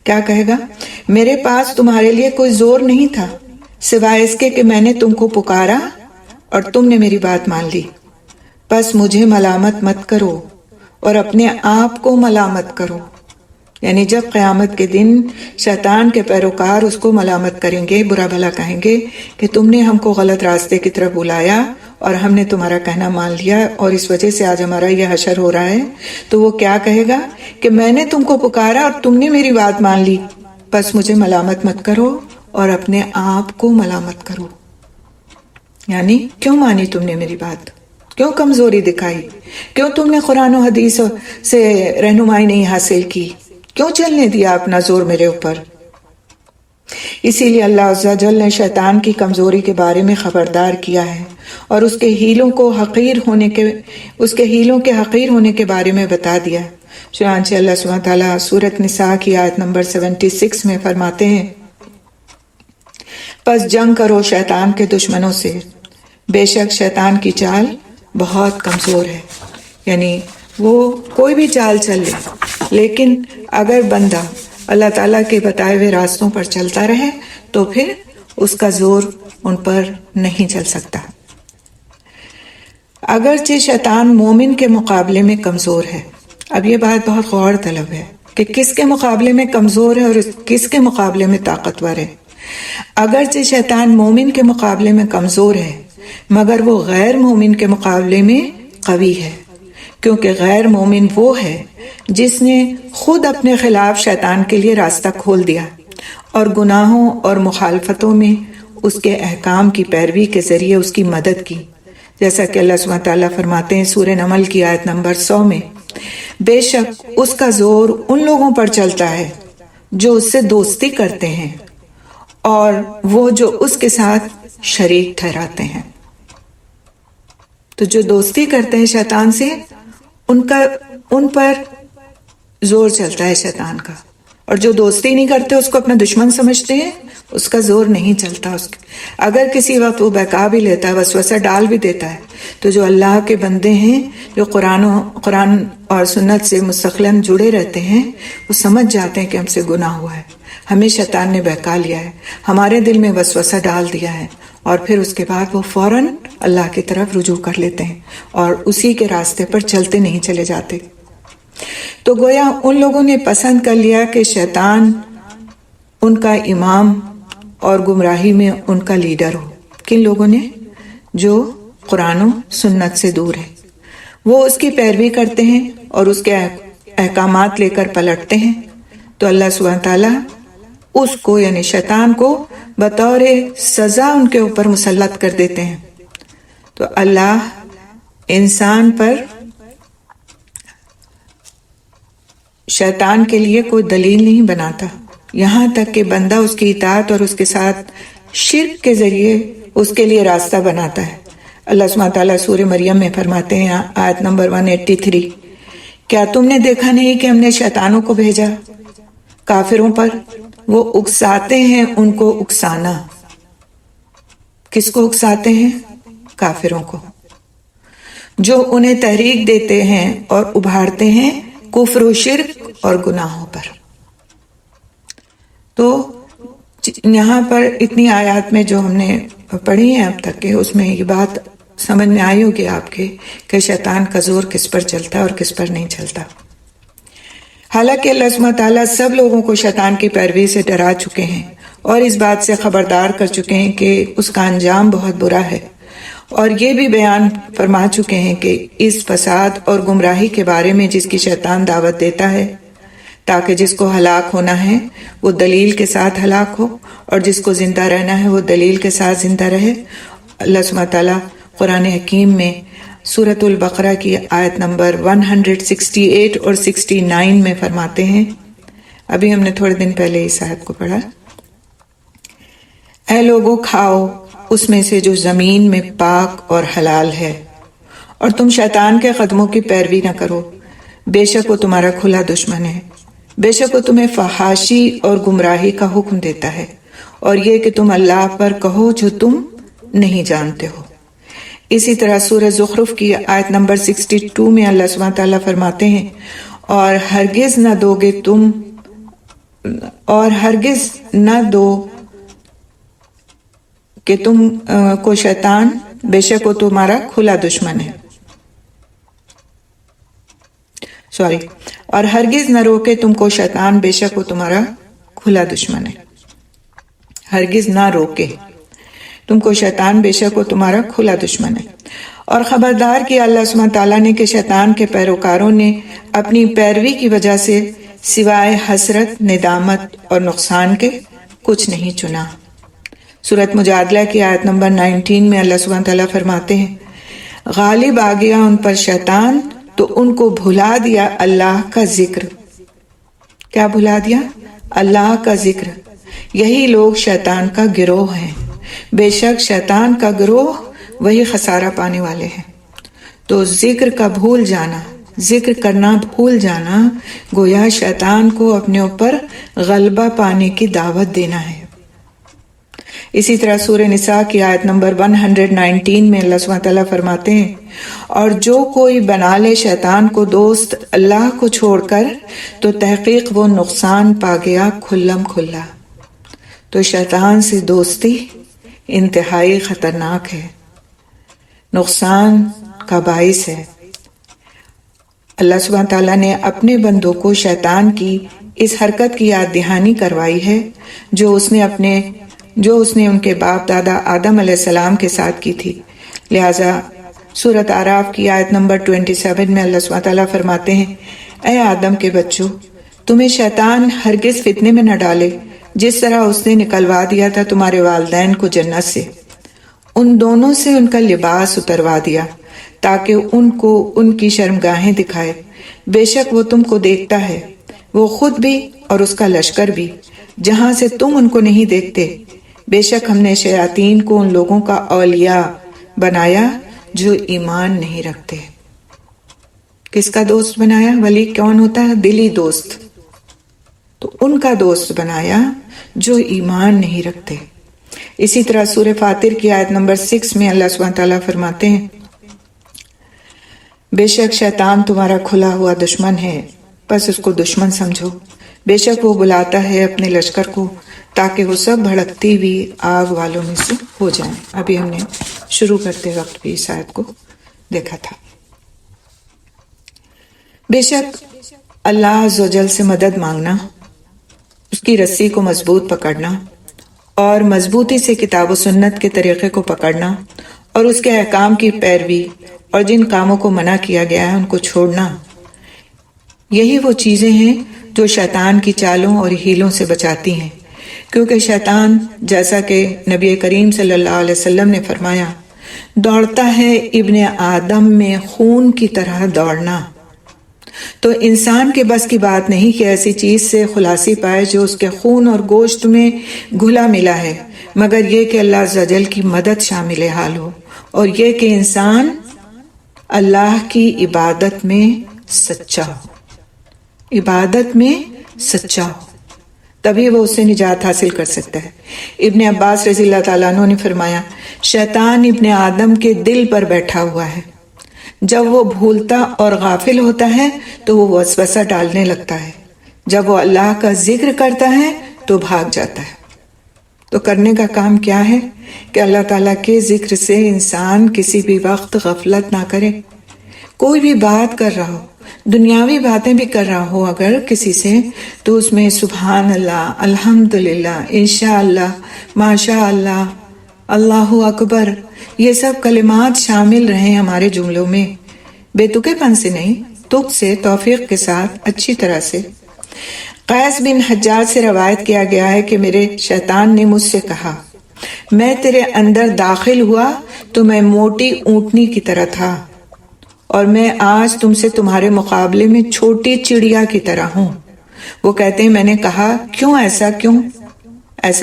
کیا کہے گا؟ میرے پاس تمہارے لیے کوئی زور نہیں تھا سوائے اس کے کہ میں نے تم کو پکارا اور تم نے میری بات مان لی، بس مجھے ملامت مت کرو اور اپنے آپ کو ملامت کرو۔ یعنی جب قیامت کے دن شیطان کے پیروکار اس کو ملامت کریں گے، برا بھلا کہیں گے کہ تم نے ہم کو غلط راستے کی طرف بلایا اور ہم نے تمہارا کہنا مان لیا اور اس وجہ سے آج ہمارا یہ حشر ہو رہا ہے، تو وہ کیا کہے گا کہ میں نے تم کو پکارا اور تم نے میری بات مان لی، بس مجھے ملامت مت کرو اور اپنے آپ کو ملامت کرو۔ یعنی کیوں مانی تم نے میری بات؟ کیوں کمزوری دکھائی؟ کیوں تم نے قرآن و حدیث سے رہنمائی نہیں حاصل کی؟ کیوں چلنے دیا اپنا زور میرے اوپر؟ اسی لیے اللہ عز و جل نے شیطان کی کمزوری کے بارے میں خبردار کیا ہے اور اس کے ہیلوں کے حقیر ہونے کے بارے میں بتا دیا۔ چنانچہ اللہ سبحانہ تعالیٰ سورۃ نساء کی آیت نمبر 76 میں فرماتے ہیں، پس جنگ کرو شیطان کے دشمنوں سے، بے شک شیطان کی چال بہت کمزور ہے۔ یعنی وہ کوئی بھی چال چل لے، لیکن اگر بندہ اللہ تعالیٰ کے بتائے ہوئے راستوں پر چلتا رہے تو پھر اس کا زور ان پر نہیں چل سکتا۔ اگرچہ شیطان مومن کے مقابلے میں کمزور ہے، اب یہ بات بہت غور طلب ہے کہ کس کے مقابلے میں کمزور ہے اور کس کے مقابلے میں طاقتور ہے۔ اگرچہ شیطان مومن کے مقابلے میں کمزور ہے، مگر وہ غیر مومن کے مقابلے میں قوی ہے، کیونکہ غیر مومن وہ ہے جس نے خود اپنے خلاف شیطان کے لیے راستہ کھول دیا اور گناہوں اور مخالفتوں میں اس کے احکام کی پیروی کے ذریعے اس کی مدد کی، جیسا کہ اللہ سبحانہ تعالیٰ فرماتے ہیں سورہ نمل کی آیت نمبر 100 میں، بے شک اس کا زور ان لوگوں پر چلتا ہے جو اس سے دوستی کرتے ہیں اور وہ جو اس کے ساتھ شریک ٹھہراتے ہیں۔ تو جو دوستی کرتے ہیں شیطان سے، ان پر زور چلتا ہے شیطان کا، اور جو دوستی نہیں کرتے اس کو اپنا دشمن سمجھتے ہیں، اس کا زور نہیں چلتا۔ اگر کسی وقت وہ بہکا بھی لیتا ہے، وسوسہ ڈال بھی دیتا ہے، تو جو اللہ کے بندے ہیں، جو قرآن اور سنت سے مستقلاً جڑے رہتے ہیں، وہ سمجھ جاتے ہیں کہ ہم سے گناہ ہوا ہے، ہمیں شیطان نے بہکا لیا ہے، ہمارے دل میں وسوسہ ڈال دیا ہے، اور پھر اس کے بعد وہ فوراً اللہ کی طرف رجوع کر لیتے ہیں اور اسی کے راستے پر چلتے نہیں چلے جاتے۔ تو گویا ان لوگوں نے پسند کر لیا کہ شیطان ان کا امام اور گمراہی میں ان کا لیڈر ہو۔ کن لوگوں نے؟ جو قرآن و سنت سے دور ہے، وہ اس کی پیروی کرتے ہیں اور اس کے احکامات لے کر پلٹتے ہیں، تو اللہ سبحانہ تعالیٰ اس کو یعنی شیطان کو بطور سزا ان کے اوپر مسلط کر دیتے ہیں۔ تو اللہ انسان پر شیطان کے لیے کوئی دلیل نہیں بناتا، یہاں تک کہ بندہ اس کی اطاعت اور اس کے ساتھ شرک کے ذریعے اس کے لیے راستہ بناتا ہے۔ اللہ سبحانہ تعالیٰ سورہ مریم میں فرماتے ہیں آیت نمبر 183، کیا تم نے دیکھا نہیں کہ ہم نے شیطانوں کو بھیجا کافروں پر، وہ اکساتے ہیں ان کو اکسانا۔ کس کو اکساتے ہیں؟ کافروں کو، جو انہیں تحریک دیتے ہیں اور ابھارتے ہیں کفر و شرک اور گناہوں پر۔ تو یہاں پر اتنی آیات میں جو ہم نے پڑھی ہیں اب تک کے، اس میں یہ بات سمجھ میں آئی ہوگی آپ کے کہ شیطان کا زور کس پر چلتا ہے اور کس پر نہیں چلتا۔ حالانکہ اللہ سبحانہ تعالیٰ سب لوگوں کو شیطان کی پیروی سے ڈرا چکے ہیں اور اس بات سے خبردار کر چکے ہیں کہ اس کا انجام بہت برا ہے، اور یہ بھی بیان فرما چکے ہیں کہ اس فساد اور گمراہی کے بارے میں جس کی شیطان دعوت دیتا ہے تاکہ جس کو ہلاک ہونا ہے وہ دلیل کے ساتھ ہلاک ہو، اور جس کو زندہ رہنا ہے وہ دلیل کے ساتھ زندہ رہے۔ اللہ سبحانہ تعالیٰ قرآن حکیم میں سورۃ البقرہ کی آیت نمبر 168 اور 69 میں فرماتے ہیں، ابھی ہم نے تھوڑے دن پہلے اس آیت کو پڑھا، اے لوگو کھاؤ اس میں سے جو زمین میں پاک اور حلال ہے، اور تم شیطان کے قدموں کی پیروی نہ کرو، بے شک وہ تمہارا کھلا دشمن ہے، بے شک وہ تمہیں فحاشی اور گمراہی کا حکم دیتا ہے، اور یہ کہ تم اللہ پر کہو جو تم نہیں جانتے ہو۔ اسی طرح سورہ زخرف کی آیت نمبر 62 میں اللہ سبحانہ تعالیٰ فرماتے ہیں، اور ہرگز نہ دو گے تم، اور ہرگز نہ دو کہ تم کو شیطان، بے شک وہ تمہارا کھلا دشمن ہے، اور ہرگز نہ روکے تم کو شیطان، بے شک وہ تمہارا کھلا دشمن ہے۔ ہرگز نہ روکے تم کو شیطان، بے شک وہ تمہارا کھلا دشمن ہے۔ اور خبردار کیا اللہ سبحانہ تعالیٰ نے کہ شیطان کے پیروکاروں نے اپنی پیروی کی وجہ سے سوائے حسرت، ندامت اور نقصان کے کچھ نہیں چنا۔ سورۃ مجادلہ کی آیت نمبر 19 میں اللہ سبحانہ تعالیٰ فرماتے ہیں، غالب آ گیا ان پر شیطان تو ان کو بھلا دیا اللہ کا ذکر۔ کیا بھلا دیا؟ اللہ کا ذکر۔ یہی لوگ شیطان کا گروہ ہیں، بے شک شیطان کا گروہ وہی خسارہ پانے والے ہیں۔ تو ذکر کا بھول جانا، ذکر کرنا بھول جانا، گویا شیطان کو اپنے اوپر غلبہ پانے کی دعوت دینا ہے۔ اسی طرح سورہ نساء کی آیت نمبر 119 میں اللہ سبحانہ تعالیٰ فرماتے ہیں، اور جو کوئی بنا لے شیطان کو دوست اللہ کو چھوڑ کر تو تحقیق وہ نقصان پا گیا کھلم کھلا۔ تو شیطان سے دوستی انتہائی خطرناک ہے، نقصان کا باعث ہے۔ اللہ سبحانہ تعالیٰ نے اپنے بندوں کو شیطان کی اس حرکت کی یاد دہانی کروائی ہے جو اس نے ان کے باپ دادا آدم علیہ السلام کے ساتھ کی تھی۔ لہٰذا سورۃ اعراف کی آیت نمبر 27 میں اللہ سبحانہ تعالیٰ فرماتے ہیں، اے آدم کے بچوں، تمہیں شیطان ہرگز فتنے میں نہ ڈالے جس طرح اس نے نکلوا دیا تھا تمہارے والدین کو جنت سے، ان دونوں سے ان کا لباس اتروا دیا تاکہ ان کو ان کی شرمگاہیں دکھائے۔ بے شک وہ تم کو دیکھتا ہے، وہ خود بھی اور اس کا لشکر بھی، جہاں سے تم ان کو نہیں دیکھتے۔ بے شک ہم نے شیاطین کو ان لوگوں کا اولیاء بنایا جو ایمان نہیں رکھتے۔ کس کا دوست بنایا؟ ولی کون ہوتا ہے؟ دلی دوست۔ تو ان کا دوست بنایا جو ایمان نہیں رکھتے۔ اسی طرح سورہ فاطر کی آیت نمبر 6 میں اللہ سبحانہ تعالیٰ فرماتے ہیں، بے شک شیطان تمہارا کھلا ہوا دشمن ہے، بس اس کو دشمن سمجھو۔ بے شک وہ بلاتا ہے اپنے لشکر کو تاکہ وہ سب بھڑکتی ہوئی آگ والوں میں سے ہو جائیں۔ ابھی ہم نے شروع کرتے وقت بھی اس آیت کو دیکھا تھا۔ بے شک اللہ عز و جل سے مدد مانگنا، اس کی رسی کو مضبوط پکڑنا اور مضبوطی سے کتاب و سنت کے طریقے کو پکڑنا اور اس کے احکام کی پیروی اور جن کاموں کو منع کیا گیا ہے ان کو چھوڑنا، یہی وہ چیزیں ہیں جو شیطان کی چالوں اور ہیلوں سے بچاتی ہیں۔ کیونکہ شیطان، جیسا کہ نبی کریم صلی اللہ علیہ وسلم نے فرمایا، دوڑتا ہے ابن آدم میں خون کی طرح دوڑنا۔ تو انسان کے بس کی بات نہیں کہ ایسی چیز سے خلاصی پائے جو اس کے خون اور گوشت میں گھلا ملا ہے، مگر یہ کہ اللہ عز و جل کی مدد شامل حال ہو، اور یہ کہ انسان اللہ کی عبادت میں سچا ہو، عبادت میں سچا ہو، تبھی وہ اس سے نجات حاصل کر سکتا ہے۔ ابن عباس رضی اللہ تعالیٰ عنہ نے فرمایا، شیطان ابن آدم کے دل پر بیٹھا ہوا ہے، جب وہ بھولتا اور غافل ہوتا ہے تو وہ وسوسہ ڈالنے لگتا ہے، جب وہ اللہ کا ذکر کرتا ہے تو بھاگ جاتا ہے۔ تو کرنے کا کام کیا ہے کہ اللہ تعالیٰ کے ذکر سے انسان کسی بھی وقت غفلت نہ کرے۔ کوئی بھی بات کر رہا ہو، دنیاوی باتیں بھی کر رہا ہو اگر کسی سے، تو اس میں سبحان اللہ، الحمدللہ، انشاءاللہ، ماشاء اللہ، اللہ اکبر، یہ سب کلمات شامل رہیں ہمارے جملوں میں، بے تکے پن سے نہیں، تک سے، توفیق کے ساتھ، اچھی طرح سے۔ قیس بن حجاج سے روایت کیا گیا ہے کہ میرے شیطان نے مجھ سے کہا، میں تیرے اندر داخل ہوا تو میں موٹی اونٹنی کی طرح تھا، اور میں آج تم سے تمہارے مقابلے میں چھوٹی چڑیا کی طرح ہوں۔ وہ کہتے ہیں میں نے کہا کیوں ایسا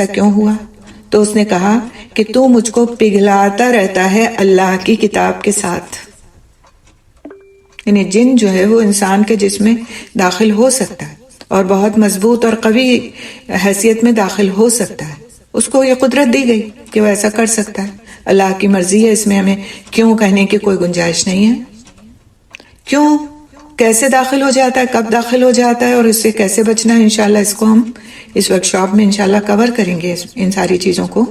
کیوں ہوا؟ تو اس نے کہا کہ تو مجھ کو پگھلاتا رہتا ہے اللہ کی کتاب کے ساتھ۔ یعنی جن جو ہے وہ انسان کے جسم میں داخل ہو سکتا ہے اور بہت مضبوط اور قوی حیثیت میں داخل ہو سکتا ہے، اس کو یہ قدرت دی گئی کہ وہ ایسا کر سکتا ہے۔ اللہ کی مرضی ہے، اس میں ہمیں کیوں کہنے کی کوئی گنجائش نہیں ہے۔ کیوں، کیسے داخل ہو جاتا ہے، کب داخل ہو جاتا ہے، اور اس سے کیسے بچنا ہے، انشاءاللہ اس کو ہم اس ورکشاپ میں انشاءاللہ کور کریں گے ان ساری چیزوں کو۔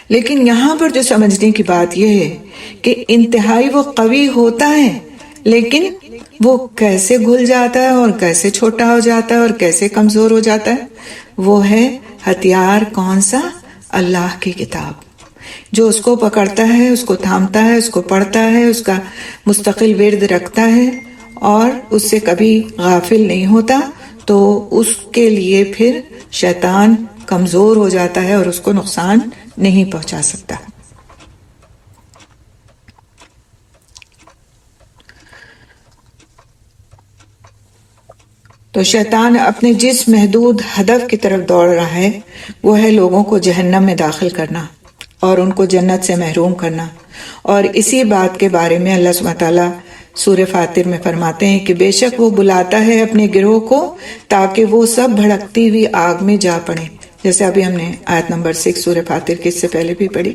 لیکن یہاں پر جو سمجھنے کی بات یہ ہے کہ انتہائی وہ قوی ہوتا ہے، لیکن وہ کیسے گھل جاتا ہے اور کیسے چھوٹا ہو جاتا ہے اور کیسے کمزور ہو جاتا ہے، وہ ہے ہتھیار کون سا؟ اللہ کی کتاب، جو اس کو پکڑتا ہے، اس کو تھامتا ہے، اس کو پڑھتا ہے، اس کا مستقل ورد رکھتا ہے اور اس سے کبھی غافل نہیں ہوتا، تو اس کے لیے پھر شیطان کمزور ہو جاتا ہے اور اس کو نقصان نہیں پہنچا سکتا۔ تو شیطان اپنے جس محدود ہدف کی طرف دوڑ رہا ہے وہ ہے لوگوں کو جہنم میں داخل کرنا اور ان کو جنت سے محروم کرنا۔ اور اسی بات کے بارے میں اللہ سبحانہ تعالیٰ سورہ فاطر میں فرماتے ہیں کہ بے شک وہ بلاتا ہے اپنے گروہ کو تاکہ وہ سب بھڑکتی ہوئی آگ میں جا پڑیں، جیسے ابھی ہم نے آیت نمبر 6 سورہ فاطر کی اس سے پہلے بھی پڑھی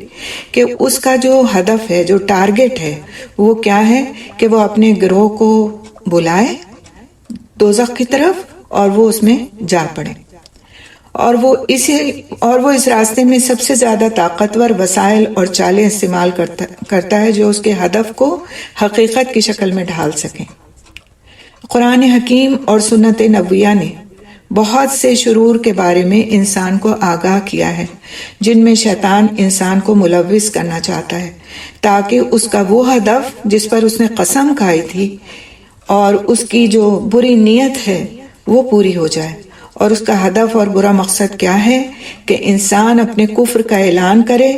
کہ اس کا جو ہدف ہے، جو ٹارگٹ ہے، وہ کیا ہے کہ وہ اپنے گروہ کو بلائے دوزخ کی طرف اور وہ اس میں جا پڑے، اور وہ اس راستے میں سب سے زیادہ طاقتور وسائل اور چالیں استعمال کرتا ہے جو اس کے ہدف کو حقیقت کی شکل میں ڈھال سکیں۔ قرآن حکیم اور سنت نبویہ نے بہت سے شرور کے بارے میں انسان کو آگاہ کیا ہے جن میں شیطان انسان کو ملوث کرنا چاہتا ہے تاکہ اس کا وہ ہدف جس پر اس نے قسم کھائی تھی اور اس کی جو بری نیت ہے وہ پوری ہو جائے۔ اور اس کا ہدف اور برا مقصد کیا ہے کہ انسان اپنے کفر کا اعلان کرے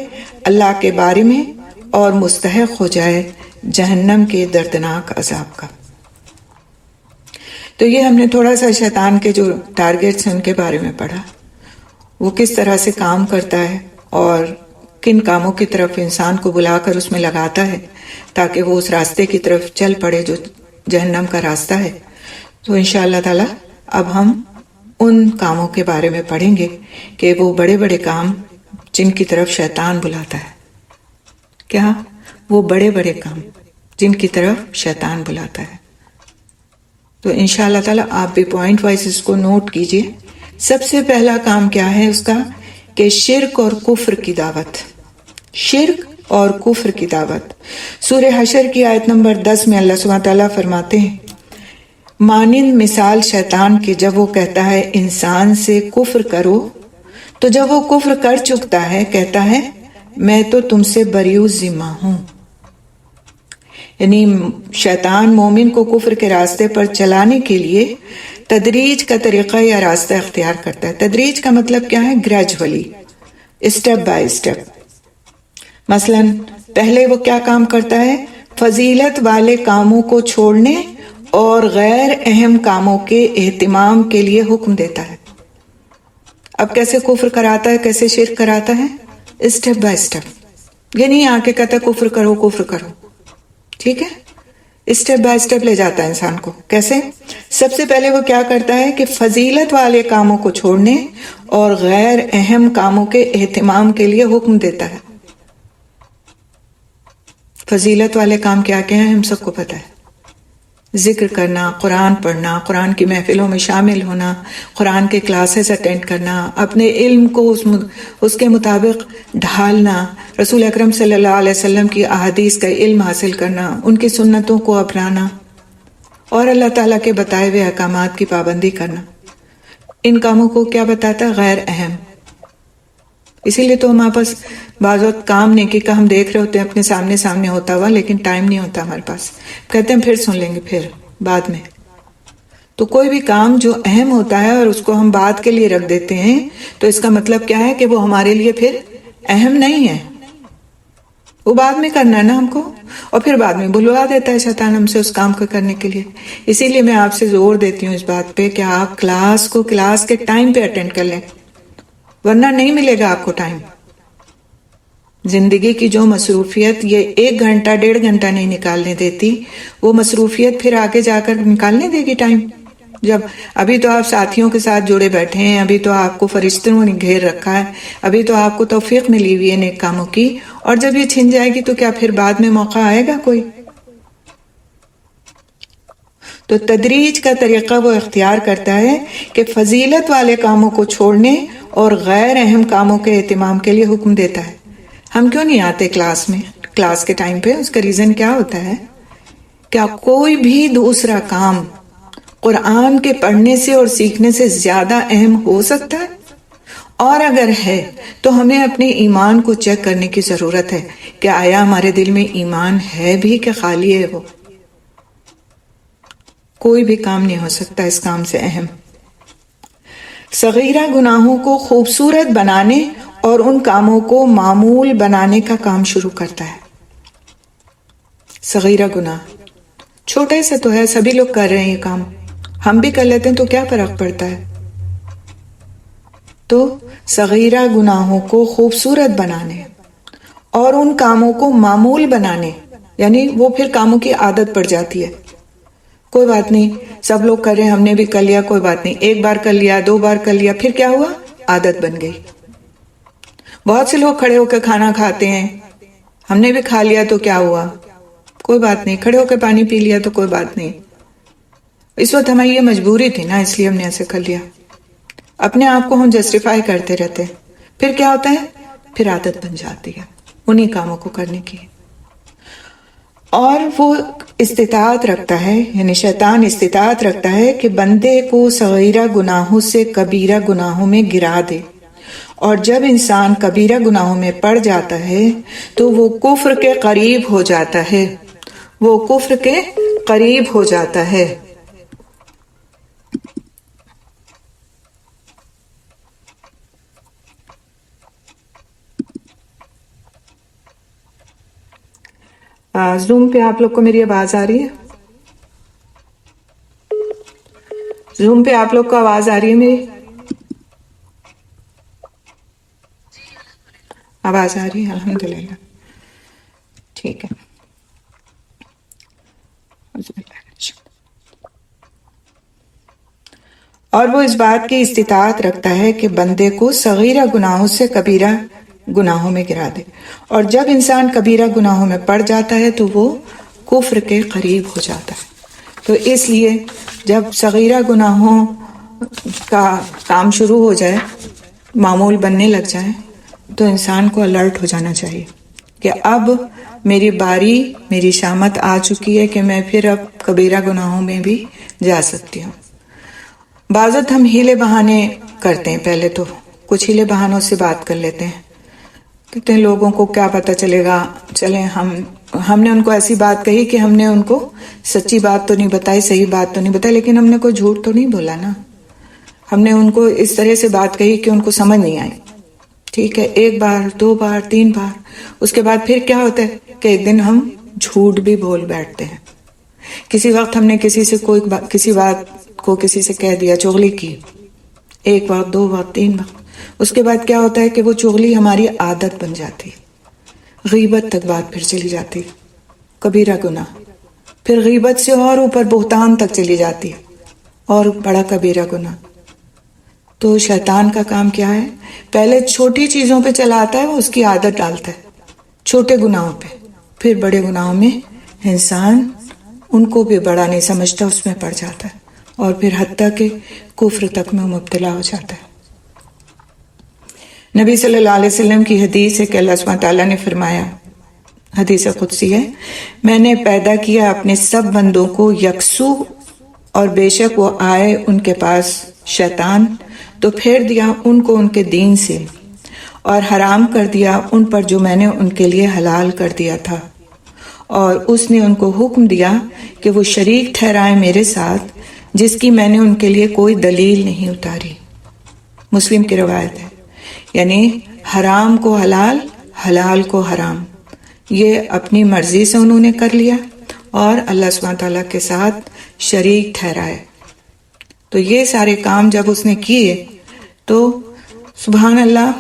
اللہ کے بارے میں اور مستحق ہو جائے جہنم کے دردناک عذاب کا۔ تو یہ ہم نے تھوڑا سا شیطان کے جو ٹارگٹس ہیں ان کے بارے میں پڑھا، وہ کس طرح سے کام کرتا ہے اور کن کاموں کی طرف انسان کو بلا کر اس میں لگاتا ہے تاکہ وہ اس راستے کی طرف چل پڑے جو جہنم کا راستہ ہے۔ تو انشاءاللہ تعالی اب ہم ان کاموں کے بارے میں پڑھیں گے کہ وہ بڑے بڑے کام جن کی طرف شیطان بلاتا ہے، کیا وہ بڑے بڑے کام جن کی طرف شیطان بلاتا ہے۔ تو انشاءاللہ تعالی آپ بھی پوائنٹ وائز اس کو نوٹ کیجئے۔ سب سے پہلا کام کیا ہے اس کا کہ شرک اور کفر کی دعوت، شرک اور کفر کی دعوت۔ سورہ حشر کی آیت نمبر 10 میں اللہ سبحانہ تعالیٰ فرماتے ہیں، مانند مثال شیطان کی جب وہ کہتا ہے انسان سے کفر کرو تو جب وہ کفر کر چکتا ہے کہتا ہے میں تو تم سے بریء ذمہ ہوں۔ یعنی شیطان مومن کو کفر کے راستے پر چلانے کے لیے تدریج کا طریقہ یا راستہ اختیار کرتا ہے۔ تدریج کا مطلب کیا ہے؟ Gradually, step by step. مثلا پہلے وہ کیا کام کرتا ہے؟ فضیلت والے کاموں کو چھوڑنے اور غیر اہم کاموں کے اہتمام کے لیے حکم دیتا ہے۔ اب کیسے کفر کراتا ہے، کیسے شرک کراتا ہے؟ اسٹیپ بائی اسٹیپ، یہ نہیں آ کے کہتا کفر کرو کفر کرو، ٹھیک ہے؟ اسٹیپ بائی اسٹیپ لے جاتا ہے انسان کو۔ کیسے؟ سب سے پہلے وہ کیا کرتا ہے کہ فضیلت والے کاموں کو چھوڑنے اور غیر اہم کاموں کے اہتمام کے لیے حکم دیتا ہے۔ فضیلت والے کام کیا کیا ہیں ہم سب کو پتہ ہے، ذکر کرنا، قرآن پڑھنا، قرآن کی محفلوں میں شامل ہونا، قرآن کے کلاسز اٹینڈ کرنا، اپنے علم کو اس کے مطابق ڈھالنا، رسول اکرم صلی اللہ علیہ وسلم کی احادیث کا علم حاصل کرنا، ان کی سنتوں کو اپنانا اور اللہ تعالیٰ کے بتائے ہوئے احکامات کی پابندی کرنا، ان کاموں کو کیا بتاتا ہے؟ غیر اہم۔ اسی لیے تو ہمارے پاس بعض وقت کام نیکی کا ہم دیکھ رہے ہوتے ہیں اپنے سامنے ہوتا ہوا، لیکن ٹائم نہیں ہوتا ہمارے پاس، کہتے ہیں پھر سن لیں گے، پھر بعد میں۔ تو کوئی بھی کام جو اہم ہوتا ہے اور اس کو ہم بعد کے لیے رکھ دیتے ہیں تو اس کا مطلب کیا ہے کہ وہ ہمارے لیے پھر اہم نہیں ہے، وہ بعد میں کرنا ہے نا ہم کو، اور پھر بعد میں بلوا دیتا ہے شیطان ہم سے اس کام کو کرنے کے لیے۔ اسی لیے میں آپ سے زور دیتی ہوں اس بات پہ کہ آپ کلاس کے ٹائم پہ اٹینڈ کر لیں، ورنہ نہیں ملے گا آپ کو ٹائم۔ زندگی کی جو مصروفیت یہ 1 گھنٹہ 1.5 گھنٹہ نہیں نکالنے دیتی، وہ مصروفیت پھر آگے جا کر نکالنے دے گی ٹائم؟ جب ابھی تو آپ ساتھیوں کے ساتھ جڑے بیٹھے ہیں، ابھی تو آپ کو فرشتوں نے گھیر رکھا ہے، ابھی تو آپ کو توفیق ملی ہوئی ہے نیک کاموں کی، اور جب یہ چھن جائے گی تو کیا پھر بعد میں موقع آئے گا کوئی؟ تو تدریج کا طریقہ وہ اختیار کرتا ہے کہ فضیلت والے کاموں کو چھوڑنے اور غیر اہم کاموں کے اہتمام کے لیے حکم دیتا ہے۔ ہم کیوں نہیں آتے کلاس کے ٹائم پہ؟ اس کا ریزن کیا ہوتا ہے؟ کیا کوئی بھی دوسرا کام قرآن کے پڑھنے سے اور سیکھنے سے زیادہ اہم ہو سکتا ہے؟ اور اگر ہے تو ہمیں اپنے ایمان کو چیک کرنے کی ضرورت ہے کہ آیا ہمارے دل میں ایمان ہے بھی کہ خالی ہے وہ؟ کوئی بھی کام نہیں ہو سکتا اس کام سے اہم۔ صغیرہ گناہوں کو خوبصورت بنانے اور ان کاموں کو معمول بنانے کا کام شروع کرتا ہے۔ صغیرہ گناہ چھوٹے سے تو ہے، سبھی لوگ کر رہے ہیں یہ کام، ہم بھی کر لیتے ہیں تو کیا فرق پڑتا ہے؟ تو صغیرہ گناہوں کو خوبصورت بنانے اور ان کاموں کو معمول بنانے، یعنی وہ پھر کاموں کی عادت پڑ جاتی ہے۔ کوئی بات نہیں، سب لوگ کر رہے ہیں، ہم نے بھی کر لیا، کوئی بات نہیں، 1 بار کر لیا، 2 بار کر لیا، پھر کیا ہوا؟ عادت بن گئی۔ بہت سے لوگ کھڑے ہو کے کھانا کھاتے ہیں، ہم نے بھی کھا لیا تو کیا ہوا؟ کوئی بات نہیں، کھڑے ہو کے پانی پی لیا تو کوئی بات نہیں، اس وقت ہماری یہ مجبوری تھی نا، اس لیے ہم نے ایسے کر لیا۔ اپنے آپ کو ہم جسٹیفائی کرتے رہتے، پھر کیا ہوتا ہے؟ پھر عادت بن جاتی ہے انہی کاموں کو کرنے کی۔ اور وہ استطاعت رکھتا ہے، یعنی شیطان استطاعت رکھتا ہے کہ بندے کو صغیرہ گناہوں سے کبیرہ گناہوں میں گرا دے، اور جب انسان کبیرہ گناہوں میں پڑ جاتا ہے تو وہ کفر کے قریب ہو جاتا ہے، وہ کفر کے قریب ہو جاتا ہے۔ زوم پہ آپ لوگ کو میری آواز آ رہی ہے؟ زوم پہ آپ لوگ کو آواز آ رہی ہے میری؟ آواز آ رہی ہے؟ الحمدللہ، ٹھیک ہے۔ اور وہ اس بات کی استطاعت رکھتا ہے کہ بندے کو صغیرہ گناہوں سے کبیرہ گناہوں میں گرا دے، اور جب انسان کبیرہ گناہوں میں پڑ جاتا ہے تو وہ کفر کے قریب ہو جاتا ہے۔ تو اس لیے جب صغیرہ گناہوں کا کام شروع ہو جائے، معمول بننے لگ جائے، تو انسان کو الرٹ ہو جانا چاہیے کہ اب میری باری، میری شامت آ چکی ہے کہ میں پھر اب کبیرہ گناہوں میں بھی جا سکتی ہوں۔ بعض وقت ہم ہیلے بہانے کرتے ہیں، پہلے تو کچھ ہیلے بہانوں سے بات کر لیتے ہیں، کہتے ہیں لوگوں کو کیا پتہ چلے گا، چلیں ہم نے ان کو ایسی بات کہی کہ ہم نے ان کو سچی بات تو نہیں بتائی، صحیح بات تو نہیں بتائی، لیکن ہم نے کوئی جھوٹ تو نہیں بولا نا، ہم نے ان کو اس طرح سے بات کہی کہ ان کو سمجھ نہیں آئی، ٹھیک ہے، 1 بار 2 بار 3 بار، اس کے بعد پھر کیا ہوتا ہے کہ ایک دن ہم جھوٹ بھی بول بیٹھتے ہیں۔ کسی وقت ہم نے کسی بات کو کسی سے کہہ دیا، چغلی کی، 1 بار 2 بار 3 بار، اس کے بعد کیا ہوتا ہے کہ وہ چغلی ہماری عادت بن جاتی، غیبت تک بات پھر چلی جاتی، کبیرہ گناہ، پھر غیبت سے اور اوپر بہتان تک چلی جاتی، اور بڑا کبیرہ گناہ۔ تو شیطان کا کام کیا ہے؟ پہلے چھوٹی چیزوں پہ چلاتا ہے، وہ اس کی عادت ڈالتا ہے چھوٹے گناہوں پہ، پھر بڑے گناہوں میں انسان ان کو بھی بڑا نہیں سمجھتا، اس میں پڑ جاتا ہے اور پھر حتیٰ کہ کفر تک میں مبتلا ہو جاتا ہے۔ نبی صلی اللہ علیہ وسلم کی حدیث ہے کہ اللہ سبحانہ تعالیٰ نے فرمایا، حدیث قدسی ہے، میں نے پیدا کیا اپنے سب بندوں کو یکسو، اور بے شک وہ آئے ان کے پاس شیطان تو پھیر دیا ان کو ان کے دین سے، اور حرام کر دیا ان پر جو میں نے ان کے لیے حلال کر دیا تھا، اور اس نے ان کو حکم دیا کہ وہ شریک ٹھہرائیں میرے ساتھ جس کی میں نے ان کے لیے کوئی دلیل نہیں اتاری۔ مسلم کی روایت ہے، یعنی حرام کو حلال، حلال کو حرام، یہ اپنی مرضی سے انہوں نے کر لیا اور اللہ سبحانہ تعالیٰ کے ساتھ شریک ٹھہرائے۔ تو یہ سارے کام جب اس نے کیے تو سبحان اللہ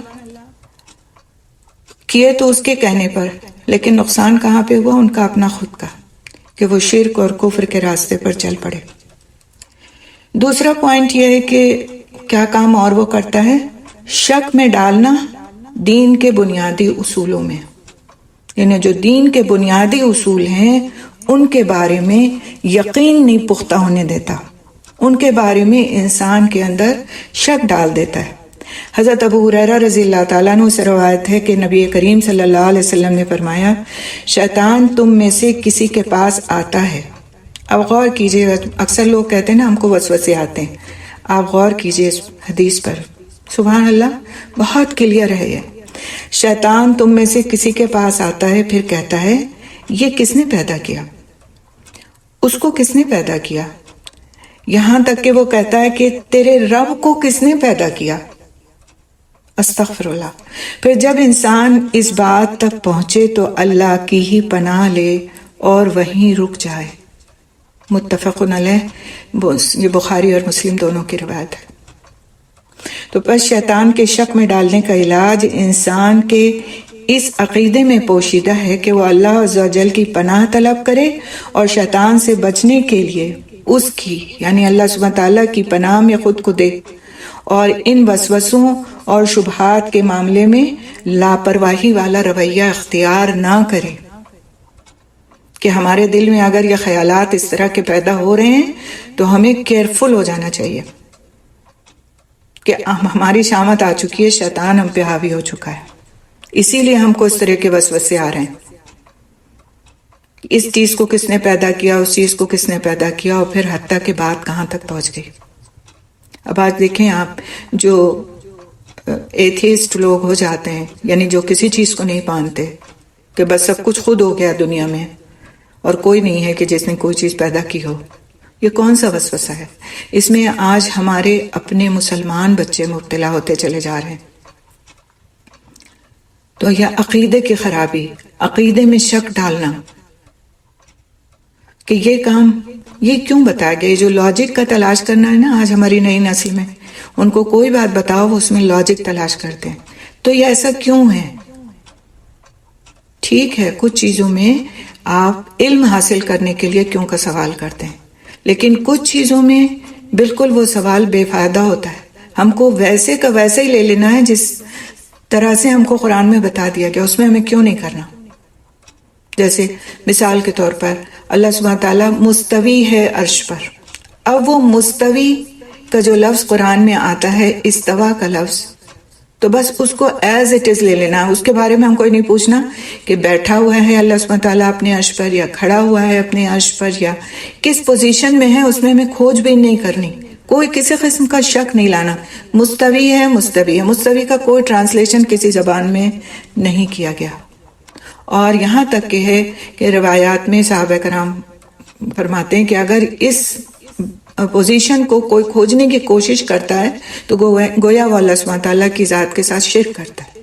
کیے تو اس کے کہنے پر، لیکن نقصان کہاں پہ ہوا؟ ان کا اپنا خود کا، کہ وہ شرک اور کفر کے راستے پر چل پڑے۔ دوسرا پوائنٹ یہ ہے کہ کیا کام اور وہ کرتا ہے؟ شک میں ڈالنا دین کے بنیادی اصولوں میں، یعنی جو دین کے بنیادی اصول ہیں ان کے بارے میں یقین نہیں پختہ ہونے دیتا، ان کے بارے میں انسان کے اندر شک ڈال دیتا ہے۔ حضرت ابو ہریرہ رضی اللہ تعالیٰ عنہ سے روایت ہے کہ نبی کریم صلی اللہ علیہ وسلم نے فرمایا، شیطان تم میں سے کسی کے پاس آتا ہے۔ اب غور کیجئے، اکثر لوگ کہتے ہیں نا ہم کو وسوسے آتے ہیں، آپ غور کیجئے اس حدیث پر، سبحان اللہ بہت کلیئر ہے یہ۔ شیطان تم میں سے کسی کے پاس آتا ہے، پھر کہتا ہے یہ کس نے پیدا کیا؟ اس کو کس نے پیدا کیا؟ یہاں تک کہ وہ کہتا ہے کہ تیرے رب کو کس نے پیدا کیا؟ استغفر اللہ۔ پھر جب انسان اس بات تک پہنچے تو اللہ کی ہی پناہ لے اور وہیں رک جائے۔ متفق علیہ، یہ بخاری اور مسلم دونوں کی روایت ہے۔ تو بس شیطان کے شک میں ڈالنے کا علاج انسان کے اس عقیدے میں پوشیدہ ہے کہ وہ اللہ عز و جل کی پناہ طلب کرے اور شیطان سے بچنے کے لیے اس کی یعنی اللہ سبحانہ تعالیٰ کی پناہ میں خود کو دے، اور ان وسوسوں اور شبہات کے معاملے میں لاپرواہی والا رویہ اختیار نہ کرے، کہ ہمارے دل میں اگر یہ خیالات اس طرح کے پیدا ہو رہے ہیں تو ہمیں کیئرفل ہو جانا چاہیے کہ ہماری شامت آ چکی ہے، شیطان ہم پہ حاوی ہو چکا ہے، اسی لیے ہم کو اس طرح کے وسوسے آ رہے ہیں۔ اس چیز کو کس نے پیدا کیا، اس چیز کو کس نے پیدا کیا، اور پھر حتیٰ کہ بات کہاں تک پہنچ گئی۔ اب آج دیکھیں آپ، جو ایتھیسٹ لوگ ہو جاتے ہیں، یعنی جو کسی چیز کو نہیں مانتے کہ بس سب کچھ خود ہو گیا دنیا میں اور کوئی نہیں ہے کہ جس نے کوئی چیز پیدا کی ہو، یہ کون سا وسوسہ ہے؟ اس میں آج ہمارے اپنے مسلمان بچے مبتلا ہوتے چلے جا رہے ہیں۔ تو یہ عقیدے کی خرابی، عقیدے میں شک ڈالنا کہ یہ کام یہ کیوں بتایا گیا، جو لاجک کا تلاش کرنا ہے نا آج ہماری نئی نسل میں، ان کو کوئی بات بتاؤ وہ اس میں لاجک تلاش کرتے ہیں، تو یہ ایسا کیوں ہے؟ ٹھیک ہے کچھ چیزوں میں آپ علم حاصل کرنے کے لیے کیوں کا سوال کرتے ہیں، لیکن کچھ چیزوں میں بالکل وہ سوال بے فائدہ ہوتا ہے، ہم کو ویسے کا ویسے ہی لے لینا ہے جس طرح سے ہم کو قرآن میں بتا دیا گیا، اس میں ہمیں کیوں نہیں کرنا۔ جیسے مثال کے طور پر اللہ سبحانہ تعالیٰ مستوی ہے عرش پر، اب وہ مستوی کا جو لفظ قرآن میں آتا ہے، استوا کا لفظ، تو بس اس کو ایز اٹ از لے لینا، اس کے بارے میں ہم کوئی نہیں پوچھنا کہ بیٹھا ہوا ہے اللہ سبحانہ تعالیٰ اپنے عرش پر، یا کھڑا ہوا ہے اپنے عرش پر، یا کس پوزیشن میں ہے، اس میں ہمیں کھوج بھی نہیں کرنی، کوئی کسی قسم کا شک نہیں لانا، مستوی ہے مستوی ہے، مستوی کا کوئی ٹرانسلیشن کسی زبان میں نہیں کیا گیا۔ اور یہاں تک کہ ہے کہ روایات میں صحابہ کرام فرماتے ہیں کہ اگر اس پوزیشن کو کوئی کھوجنے کی کوشش کرتا ہے تو گویا وہ اللہ سبحانہ تعالیٰ کی ذات کے ساتھ شرک کرتا ہے۔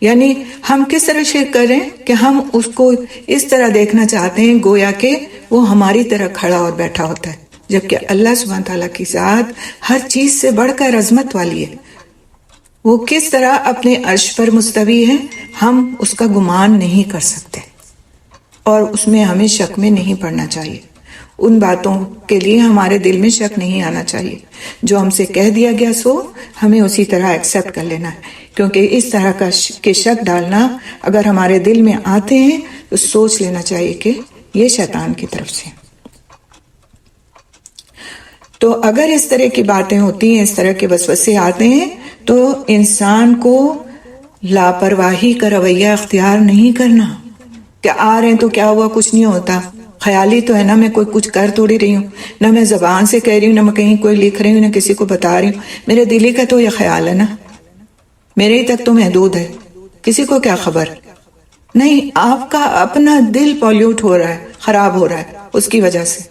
یعنی ہم کس طرح شرک کر رہے ہیں کہ ہم اس کو اس طرح دیکھنا چاہتے ہیں گویا کہ وہ ہماری طرح کھڑا اور بیٹھا ہوتا ہے، جبکہ اللہ سبحانہ تعالیٰ کی ذات ہر چیز سے بڑھ کر عظمت والی ہے، وہ کس طرح اپنے عرش پر مستوی ہے ہم اس کا گمان نہیں کر سکتے، اور اس میں ہمیں شک میں نہیں پڑنا چاہیے، ان باتوں کے لیے ہمارے دل میں شک نہیں آنا چاہیے، جو ہم سے کہہ دیا گیا سو ہمیں اسی طرح ایکسیپٹ کر لینا ہے، کیونکہ اس طرح کا شک ڈالنا اگر ہمارے دل میں آتے ہیں تو سوچ لینا چاہیے کہ یہ شیطان کی طرف سے تو اگر اس طرح کی باتیں ہوتی ہیں، اس طرح کے وسوسے آتے ہیں، تو انسان کو لاپرواہی کا رویہ اختیار نہیں کرنا کہ آ رہے ہیں تو کیا ہوا، کچھ نہیں ہوتا، خیالی تو ہے نا، میں کوئی کچھ کر تھوڑی رہی ہوں، نہ میں زبان سے کہہ رہی ہوں، نہ میں کہیں کوئی لکھ رہی ہوں، نہ کسی کو بتا رہی ہوں، میرے دلی کا تو یہ خیال ہے نا، میرے ہی تک تو محدود ہے، کسی کو کیا خبر۔ نہیں، آپ کا اپنا دل پولیوٹ ہو رہا ہے، خراب ہو رہا ہے اس کی وجہ سے،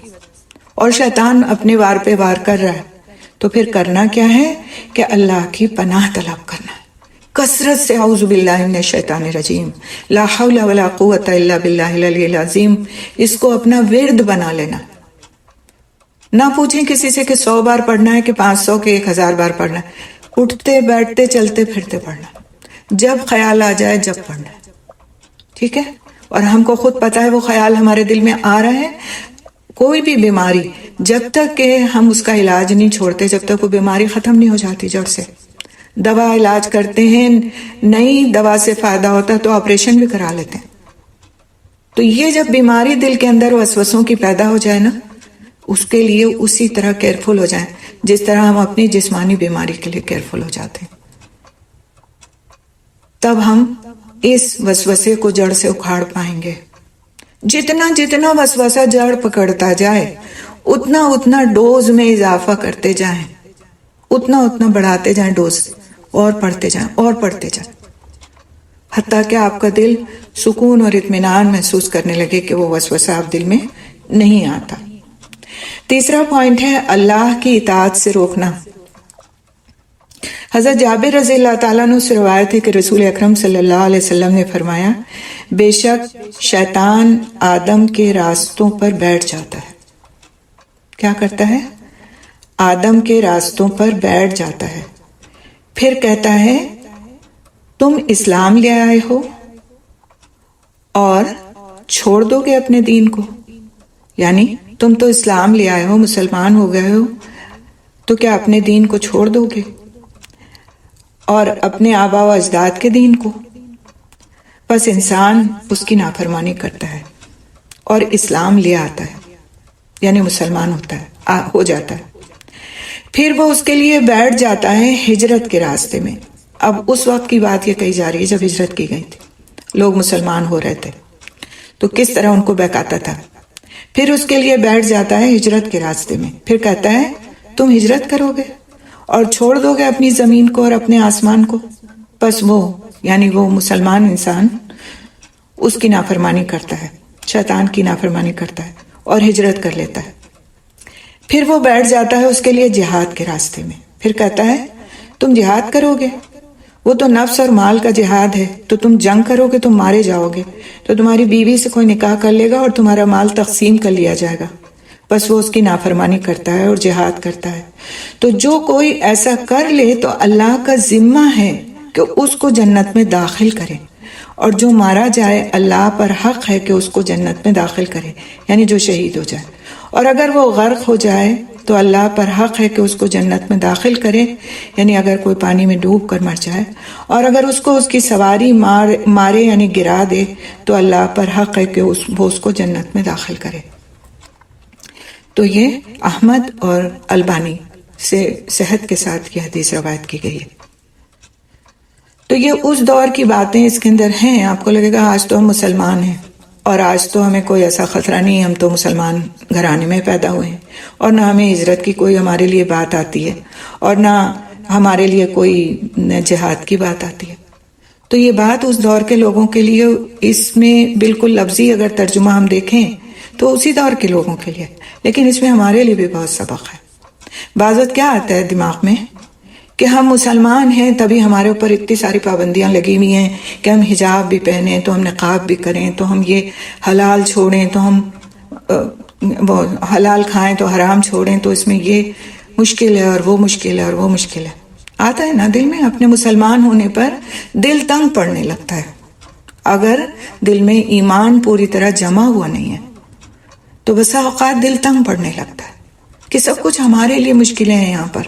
اور شیطان اپنے وار پہ وار کر رہا ہے۔ تو پھر کرنا کیا ہے کہ اللہ کی پناہ طلب کرنا ہے، کثرت سے اعوذ باللہ من الشیطان الرجیم، لا حول ولا قوت الا باللہ العلی العظیم، اس کو اپنا ورد بنا لینا۔ نہ پوچھیں کسی سے کہ 100 بار پڑھنا ہے کہ 500 کہ 1000 بار پڑھنا ہے، اٹھتے بیٹھتے چلتے پھرتے پڑھنا، جب خیال آ جائے جب پڑھنا ہے، ٹھیک ہے؟ اور ہم کو خود پتا ہے وہ خیال ہمارے دل میں آ رہا ہے۔ کوئی بھی بیماری جب تک کہ ہم اس کا علاج نہیں چھوڑتے، جب تک وہ بیماری ختم نہیں ہو جاتی جڑ سے۔ دوا علاج کرتے ہیں، نئی دوا سے فائدہ ہوتا ہے تو آپریشن بھی کرا لیتے ہیں۔ تو یہ جب بیماری دل کے اندر وسوسوں کی پیدا ہو جائے نا، اس کے لیے اسی طرح کیئرفل ہو جائیں جس طرح ہم اپنی جسمانی بیماری کے لیے کیئرفل ہو جاتے ہیں۔ تب ہم اس وسوسے کو جڑ سے اکھاڑ پائیں گے۔ جتنا جتنا وسوسہ جڑ پکڑتا جائے، اتنا اتنا ڈوز میں اضافہ کرتے جائیں، اتنا اتنا بڑھاتے جائیں ڈوز، اور پڑھتے جائیں اور پڑھتے جائیں، حتیٰ کہ آپ کا دل سکون اور اطمینان محسوس کرنے لگے کہ وہ وسوسہ آپ دل میں نہیں آتا۔ تیسرا پوائنٹ ہے اللہ کی اطاعت سے روکنا۔ حضرت جابر رضی اللہ تعالیٰ عنہ سے روایت ہے کہ رسول اکرم صلی اللہ علیہ وسلم نے فرمایا، بے شک شیطان آدم کے راستوں پر بیٹھ جاتا ہے۔ کیا کرتا ہے؟ آدم کے راستوں پر بیٹھ جاتا ہے، پھر کہتا ہے تم اسلام لے آئے ہو اور چھوڑ دو گے اپنے دین کو، یعنی تم تو اسلام لے آئے ہو، مسلمان ہو گئے ہو، تو کیا اپنے دین کو چھوڑ دو گے اور اپنے آبا و اجداد کے دین کو؟ بس انسان اس کی نافرمانی کرتا ہے اور اسلام لے آتا ہے، یعنی مسلمان ہوتا ہے، ہو جاتا ہے، پھر وہ اس کے لیے بیٹھ جاتا ہے ہجرت کے راستے میں۔ اب اس وقت کی بات یہ کہی جا رہی ہے جب ہجرت کی گئی تھی، لوگ مسلمان ہو رہے تھے، تو کس طرح ان کو بہکاتا تھا۔ پھر اس کے لیے بیٹھ جاتا ہے ہجرت کے راستے میں، پھر کہتا ہے تم ہجرت کرو گے اور چھوڑ دو گے اپنی زمین کو اور اپنے آسمان کو؟ بس وہ یعنی وہ مسلمان انسان اس کی نافرمانی کرتا ہے، شیطان کی نافرمانی کرتا ہے اور ہجرت کر لیتا ہے۔ پھر وہ بیٹھ جاتا ہے اس کے لیے جہاد کے راستے میں، پھر کہتا ہے تم جہاد کرو گے، وہ تو نفس اور مال کا جہاد ہے، تو تم جنگ کرو گے، تم مارے جاؤ گے، تو تمہاری بیوی سے کوئی نکاح کر لے گا اور تمہارا مال تقسیم کر لیا جائے گا۔ بس وہ اس کی نافرمانی کرتا ہے اور جہاد کرتا ہے۔ تو جو کوئی ایسا کر لے تو اللہ کا ذمہ ہے کہ اس کو جنت میں داخل کرے، اور جو مارا جائے اللہ پر حق ہے کہ اس کو جنت میں داخل کرے، یعنی جو شہید ہو جائے، اور اگر وہ غرق ہو جائے تو اللہ پر حق ہے کہ اس کو جنت میں داخل کرے، یعنی اگر کوئی پانی میں ڈوب کر مر جائے، اور اگر اس کو اس کی سواری مارے یعنی گرا دے تو اللہ پر حق ہے کہ وہ اس کو جنت میں داخل کرے۔ تو یہ احمد اور البانی سے صحت کے ساتھ یہ حدیث روایت کی گئی ہے۔ تو یہ اس دور کی باتیں اس کے اندر ہیں۔ آپ کو لگے گا آج تو ہم مسلمان ہیں اور آج تو ہمیں کوئی ایسا خطرہ نہیں، ہم تو مسلمان گھرانے میں پیدا ہوئے ہیں اور نہ ہمیں ہجرت کی کوئی ہمارے لیے بات آتی ہے اور نہ ہمارے لیے کوئی جہاد کی بات آتی ہے۔ تو یہ بات اس دور کے لوگوں کے لیے، اس میں بالکل لفظی اگر ترجمہ ہم دیکھیں تو اسی دور کے لوگوں کے لیے، لیکن اس میں ہمارے لیے بھی بہت سبق ہے۔ بعض وقت کیا آتا ہے دماغ میں کہ ہم مسلمان ہیں تبھی ہمارے اوپر اتنی ساری پابندیاں لگی ہوئی ہیں کہ ہم حجاب بھی پہنیں تو ہم نقاب بھی کریں، تو ہم یہ حلال چھوڑیں تو ہم وہ حلال کھائیں تو حرام چھوڑیں، تو اس میں یہ مشکل ہے اور وہ مشکل ہے اور وہ مشکل ہے۔ آتا ہے نا دل میں، اپنے مسلمان ہونے پر دل تنگ پڑنے لگتا ہے۔ اگر دل میں ایمان پوری طرح جمع ہوا نہیں ہے تو بسا اوقات دل تنگ پڑنے لگتا ہے کہ سب کچھ ہمارے لیے مشکلیں ہیں، یہاں پر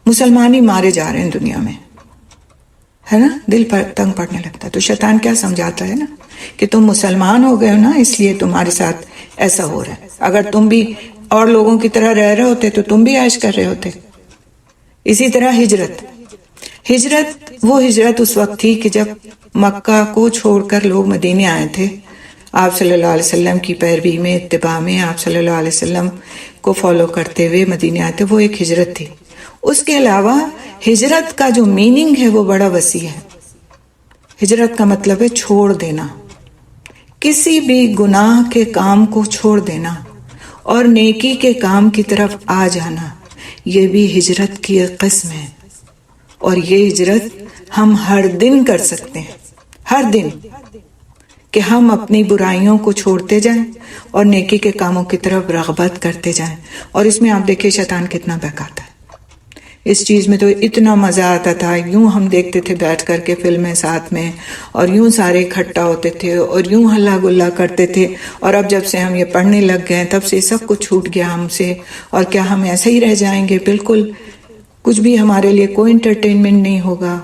مسلمان ہی مارے جا رہے ہیں دنیا میں، ہے نا، دل پر تنگ پڑنے لگتا ہے۔ تو شیطان کیا سمجھاتا ہے نا کہ تم مسلمان ہو گئے ہو نا، اس لیے تمہارے ساتھ ایسا ہو رہا ہے۔ اگر تم بھی اور لوگوں کی طرح رہ رہے ہوتے تو تم بھی عیش کر رہے ہوتے. اسی طرح ہجرت وہ ہجرت اس وقت تھی کہ جب مکہ کو چھوڑ کر لوگ مدینے آئے تھے. آپ صلی اللہ علیہ وسلم کی پیروی میں، اتباع میں، آپ صلی اللہ علیہ وسلم کو فالو کرتے ہوئے مدینے آئے تھے. وہ ایک ہجرت تھی. اس کے علاوہ ہجرت کا جو میننگ ہے وہ بڑا وسیع ہے. ہجرت کا مطلب ہے چھوڑ دینا، کسی بھی گناہ کے کام کو چھوڑ دینا اور نیکی کے کام کی طرف آ جانا. یہ بھی ہجرت کی ایک قسم ہے. اور یہ ہجرت ہم ہر دن کر سکتے ہیں، ہر دن، کہ ہم اپنی برائیوں کو چھوڑتے جائیں اور نیکی کے کاموں کی طرف رغبت کرتے جائیں. اور اس میں آپ دیکھیں شیطان کتنا بہکاتا ہے. اس چیز میں تو اتنا مزہ آتا تھا. یوں ہم دیکھتے تھے بیٹھ کر کے فلمیں ساتھ میں، اور یوں سارے اکٹھا ہوتے تھے اور یوں ہلا گلا کرتے تھے. اور اب جب سے ہم یہ پڑھنے لگ گئے تب سے سب کچھ چھوٹ گیا ہم سے. اور کیا ہم ایسے ہی رہ جائیں گے؟ بالکل کچھ بھی ہمارے لیے کوئی انٹرٹینمنٹ نہیں ہوگا.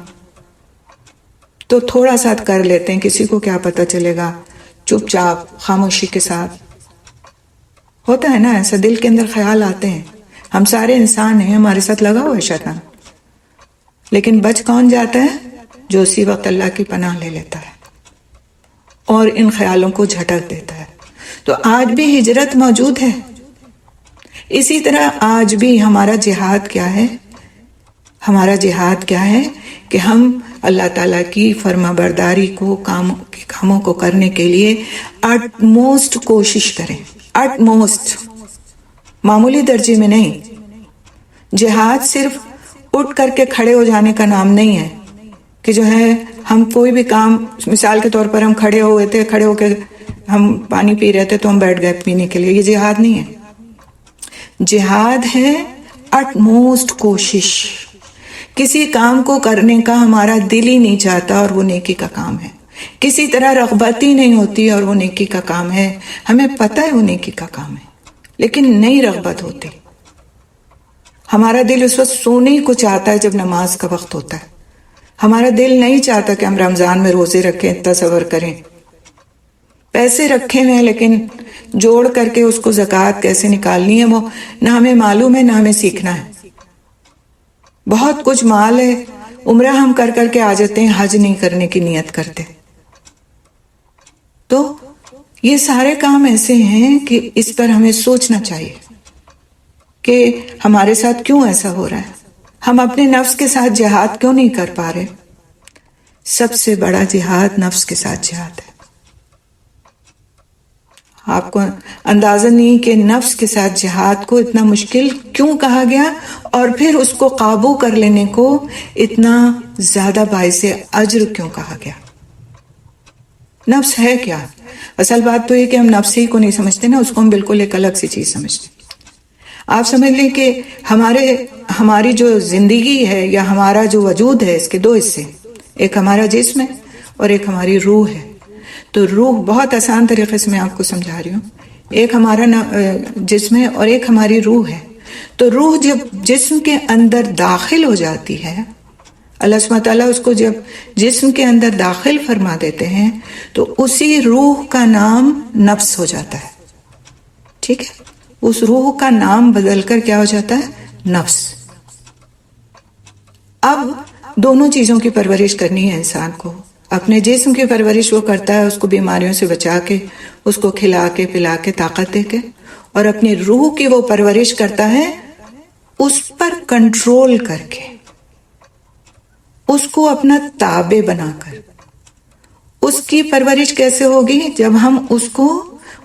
تو تھوڑا سا کر لیتے ہیں، کسی کو کیا پتہ چلے گا، چپ چاپ خاموشی کے ساتھ. ہوتا ہے نا ایسا، دل کے اندر خیال آتے ہیں. ہم سارے انسان ہیں، ہمارے ساتھ لگا ہوا ہے شیطان. لیکن بچ کون جاتا ہے؟ جو اسی وقت اللہ کی پناہ لے لیتا ہے اور ان خیالوں کو جھٹک دیتا ہے. تو آج بھی ہجرت موجود ہے. اسی طرح آج بھی ہمارا جہاد کیا ہے؟ ہمارا جہاد کیا ہے کہ ہم اللہ تعالیٰ کی فرما برداری کو، کاموں کو کرنے کے لیے اٹ موسٹ کوشش کریں. اٹ موسٹ، معمولی درجے میں نہیں. جہاد صرف اٹھ کر کے کھڑے ہو جانے کا نام نہیں ہے کہ جو ہے ہم کوئی بھی کام، مثال کے طور پر ہم کھڑے ہوئے تھے، کھڑے ہو کے ہم پانی پی رہے تھے تو ہم بیٹھ گئے پینے کے لیے. یہ جہاد نہیں ہے. جہاد ہے اٹ موسٹ کوشش. کسی کام کو کرنے کا ہمارا دل ہی نہیں چاہتا اور وہ نیکی کا کام ہے. کسی طرح رغبت ہی نہیں ہوتی اور وہ نیکی کا کام ہے. ہمیں پتہ ہے وہ نیکی کا کام ہے لیکن نہیں رغبت ہوتی. ہمارا دل اس وقت سونے کو چاہتا ہے جب نماز کا وقت ہوتا ہے. ہمارا دل نہیں چاہتا کہ ہم رمضان میں روزے رکھیں. تصور کریں پیسے رکھے ہوئے ہیں لیکن جوڑ کر کے اس کو زکوٰۃ کیسے نکالنی ہے وہ نہ ہمیں معلوم ہے، نہ ہمیں سیکھنا ہے. بہت کچھ مال ہے، عمرہ ہم کر کر کے آ جاتے ہیں، حج نہیں کرنے کی نیت کرتے. تو یہ سارے کام ایسے ہیں کہ اس پر ہمیں سوچنا چاہیے کہ ہمارے ساتھ کیوں ایسا ہو رہا ہے. ہم اپنے نفس کے ساتھ جہاد کیوں نہیں کر پا رہے؟ سب سے بڑا جہاد نفس کے ساتھ جہاد ہے. آپ کو اندازہ نہیں کہ نفس کے ساتھ جہاد کو اتنا مشکل کیوں کہا گیا، اور پھر اس کو قابو کر لینے کو اتنا زیادہ باعث اجر کیوں کہا گیا. نفس ہے کیا؟ اصل بات تو یہ کہ ہم نفس ہی کو نہیں سمجھتے نا، اس کو ہم بالکل ایک الگ سی چیز سمجھتے. آپ سمجھ لیں کہ ہماری جو زندگی ہے یا ہمارا جو وجود ہے، اس کے دو حصے، ایک ہمارا جسم ہے اور ایک ہماری روح ہے. تو روح بہت آسان طریقے سے میں آپ کو سمجھا رہی ہوں. ایک ہمارا جسم ہے اور ایک ہماری روح ہے. تو روح جب جسم کے اندر داخل ہو جاتی ہے، اللہ سبحانہ تعالیٰ اس کو جب جسم کے اندر داخل فرما دیتے ہیں تو اسی روح کا نام نفس ہو جاتا ہے. ٹھیک ہے، اس روح کا نام بدل کر کیا ہو جاتا ہے؟ نفس. اب دونوں چیزوں کی پرورش کرنی ہے انسان کو. اپنے جسم کی پرورش وہ کرتا ہے، اس کو بیماریوں سے بچا کے، اس کو کھلا کے پلا کے طاقت دے کے، اور اپنی روح کی وہ پرورش کرتا ہے اس پر کنٹرول کر کے، اس کو اپنا تابع بنا کر. اس کی پرورش کیسے ہوگی؟ جب ہم اس کو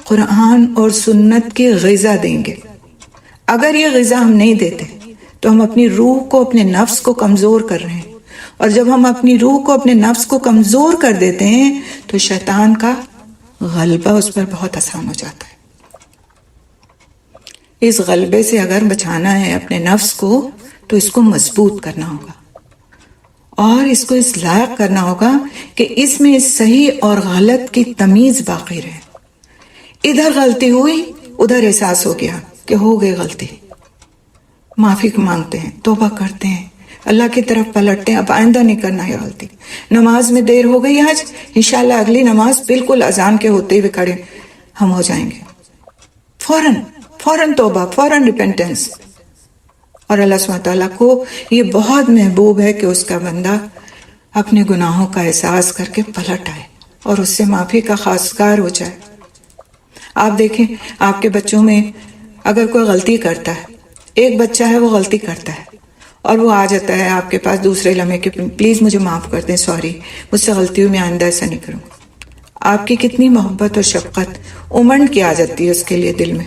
قرآن اور سنت کی غذا دیں گے. اگر یہ غذا ہم نہیں دیتے تو ہم اپنی روح کو، اپنے نفس کو کمزور کر رہے ہیں. اور جب ہم اپنی روح کو، اپنے نفس کو کمزور کر دیتے ہیں تو شیطان کا غلبہ اس پر بہت آسان ہو جاتا ہے. اس غلبے سے اگر بچانا ہے اپنے نفس کو تو اس کو مضبوط کرنا ہوگا اور اس کو اس لائق کرنا ہوگا کہ اس میں صحیح اور غلط کی تمیز باقی رہے. ادھر غلطی ہوئی، ادھر احساس ہو گیا کہ ہو گئی غلطی، معافی مانگتے ہیں، توبہ کرتے ہیں، اللہ کی طرف پلٹتے ہیں، اب آئندہ نہیں کرنا یہ غلطی. نماز میں دیر ہو گئی آج، انشاءاللہ اگلی نماز بالکل اذان کے ہوتے ہوئے کھڑے ہم ہو جائیں گے. فوراً توبہ، فوراً ریپینٹنس. اور اللہ سبحانہ تعالیٰ کو یہ بہت محبوب ہے کہ اس کا بندہ اپنے گناہوں کا احساس کر کے پلٹ آئے اور اس سے معافی کا خواستگار ہو جائے. آپ دیکھیں آپ کے بچوں میں اگر کوئی غلطی کرتا ہے، ایک بچہ ہے وہ غلطی کرتا ہے اور وہ آ جاتا ہے آپ کے پاس دوسرے لمحے کہ پلیز مجھے معاف کر دیں، سوری مجھ سے غلطی ہوئی، میں آئندہ ایسا نہیں کروں. آپ کی کتنی محبت اور شفقت امنڈ کی آ جاتی ہے اس کے لیے دل میں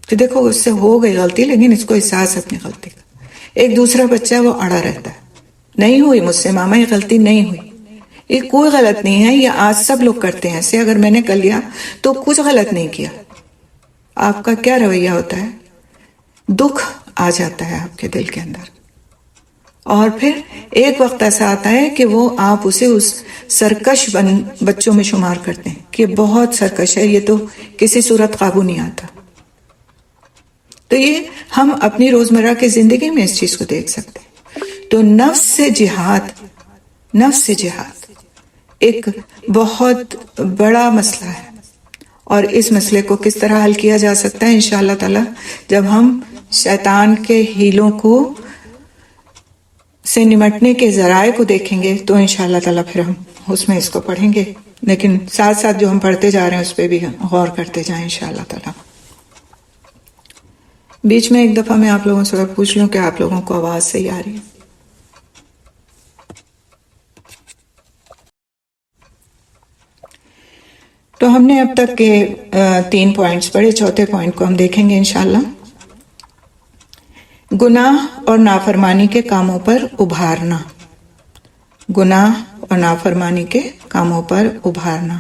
کہ دیکھو اس سے ہو گئی غلطی لیکن اس کو احساس ہے اپنی غلطی کا. ایک دوسرا بچہ وہ اڑا رہتا ہے، نہیں ہوئی مجھ سے ماما، یہ غلطی نہیں ہوئی، یہ کوئی غلط نہیں ہے، یہ آج سب لوگ کرتے ہیں ایسے، اگر میں نے کر لیا تو کچھ غلط نہیں کیا. آپ کا کیا رویہ ہوتا ہے؟ دکھ آ جاتا ہے آپ کے دل کے اندر. اور پھر ایک وقت ایسا آتا ہے کہ وہ آپ اسے اس سرکش بچوں میں شمار کرتے ہیں کہ بہت سرکش ہے، یہ تو کسی صورت قابو نہیں آتا. تو یہ ہم اپنی روزمرہ کی زندگی میں اس چیز کو دیکھ سکتے ہیں. تو نفس سے جہاد ایک بہت بڑا مسئلہ ہے، اور اس مسئلے کو کس طرح حل کیا جا سکتا ہے انشاءاللہ تعالی جب ہم شیطان کے ہیلوں کو سے نمٹنے کے ذرائع کو دیکھیں گے تو انشاءاللہ تعالی پھر ہم اس میں اس کو پڑھیں گے، لیکن ساتھ ساتھ جو ہم پڑھتے جا رہے ہیں اس پہ بھی غور کرتے جائیں انشاءاللہ تعالی. بیچ میں ایک دفعہ میں آپ لوگوں سے پوچھ لوں کہ آپ لوگوں کو آواز صحیح آ رہی ہے؟ تو ہم نے اب تک کے 3 پوائنٹس پڑھے، چوتھے پوائنٹ کو ہم دیکھیں گے انشاءاللہ. گناہ اور نافرمانی کے کاموں پر ابھارنا. گناہ اور نافرمانی کے کاموں پر ابھارنا.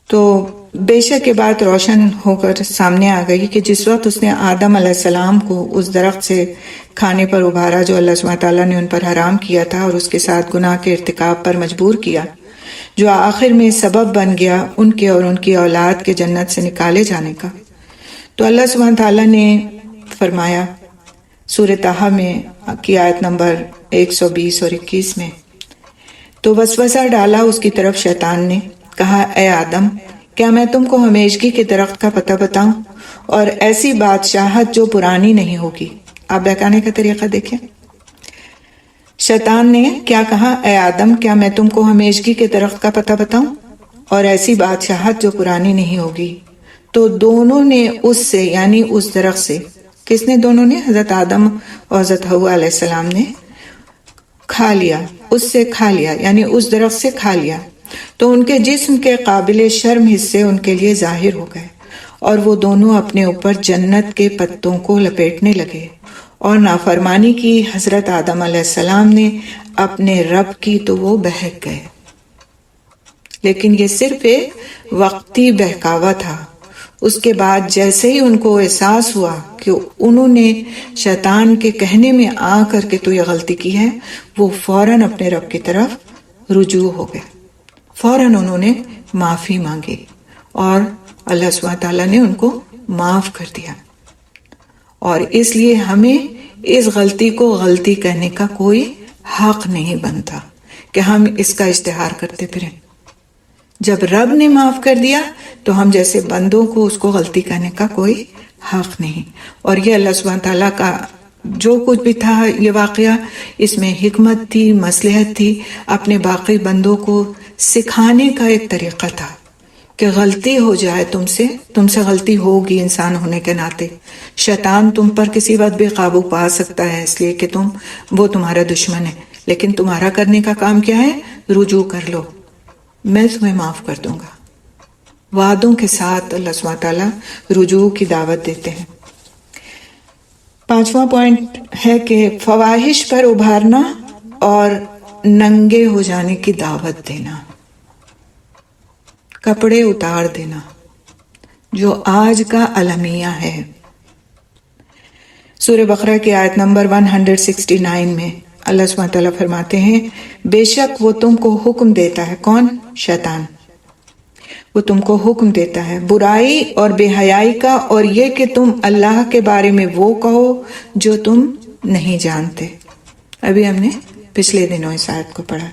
تو بے شک یہ بات روشن ہو کر سامنے آ گئی کہ جس وقت اس نے آدم علیہ السلام کو اس درخت سے کھانے پر ابھارا جو اللہ سبحانہ تعالیٰ نے ان پر حرام کیا تھا، اور اس کے ساتھ گناہ کے ارتکاب پر مجبور کیا، جو آخر میں سبب بن گیا ان کے اور ان کی اولاد کے جنت سے نکالے جانے کا، تو اللہ سبحانہ تعالیٰ نے فرمایا سورہ طٰہٰ میں کی آیت نمبر 120 اور 21 میں، تو وسوسہ ڈالا اس کی طرف شیطان نے، کہا اے آدم کیا میں تم کو ہمیشگی کے درخت کا پتہ بتاؤں اور ایسی بادشاہت جو پرانی نہیں ہوگی. آپ بہکانے کا طریقہ دیکھیں. شیطان نے کیا کہا؟ اے آدم کیا میں تم کو ہمیشگی کے درخت کا پتہ بتاؤں اور ایسی بادشاہت جو پرانی نہیں ہوگی. تو دونوں نے اس سے یعنی اس درخت سے، کس نے؟ دونوں نے، حضرت آدم اور حضرت حوا علیہ السلام نے کھا لیا، اس سے کھا لیا یعنی اس درخت سے کھا لیا. تو ان کے جسم کے قابل شرم حصے ان کے لیے ظاہر ہو گئے اور وہ دونوں اپنے اوپر جنت کے پتوں کو لپیٹنے لگے، اور نافرمانی کی حضرت آدم علیہ السلام نے اپنے رب کی تو وہ بہک گئے. لیکن یہ صرف ایک وقتی بہکاوا تھا. اس کے بعد جیسے ہی ان کو احساس ہوا کہ انہوں نے شیطان کے کہنے میں آ کر کے تو یہ غلطی کی ہے، وہ فوراً اپنے رب کی طرف رجوع ہو گئے، فوراً انہوں نے معافی مانگی اور اللہ سبحانہ تعالیٰ نے ان کو معاف کر دیا. اور اس لیے ہمیں اس غلطی کو غلطی کہنے کا کوئی حق نہیں بنتا کہ ہم اس کا اشتہار کرتے پھریں. جب رب نے معاف کر دیا تو ہم جیسے بندوں کو اس کو غلطی کہنے کا کوئی حق نہیں. اور یہ اللہ سبحانہ تعالیٰ کا جو کچھ بھی تھا یہ واقعہ، اس میں حکمت تھی، مصلحت تھی، اپنے باقی بندوں کو سکھانے کا ایک طریقہ تھا کہ غلطی ہو جائے تم سے غلطی ہوگی انسان ہونے کے ناطے. شیطان تم پر کسی وقت بھی قابو پا سکتا ہے اس لیے کہ وہ تمہارا دشمن ہے، لیکن تمہارا کرنے کا کام کیا ہے؟ رجوع کر لو، میں تمہیں معاف کر دوں گا. وعدوں کے ساتھ اللہ سبحانہ تعالیٰ رجوع کی دعوت دیتے ہیں. 5واں پوائنٹ ہے کہ فواحش پر ابھارنا اور ننگے ہو جانے کی دعوت دینا، کپڑے اتار دینا، جو آج کا المیہ ہے. سورہ بقرہ کی آیت نمبر 169 میں اللہ سبحانہ تعالیٰ فرماتے ہیں بے شک وہ تم کو حکم دیتا ہے. کون؟ شیطان. وہ تم کو حکم دیتا ہے برائی اور بے حیائی کا، اور یہ کہ تم اللہ کے بارے میں وہ کہو جو تم نہیں جانتے. ابھی ہم نے پچھلے دنوں اس آیت کو پڑھا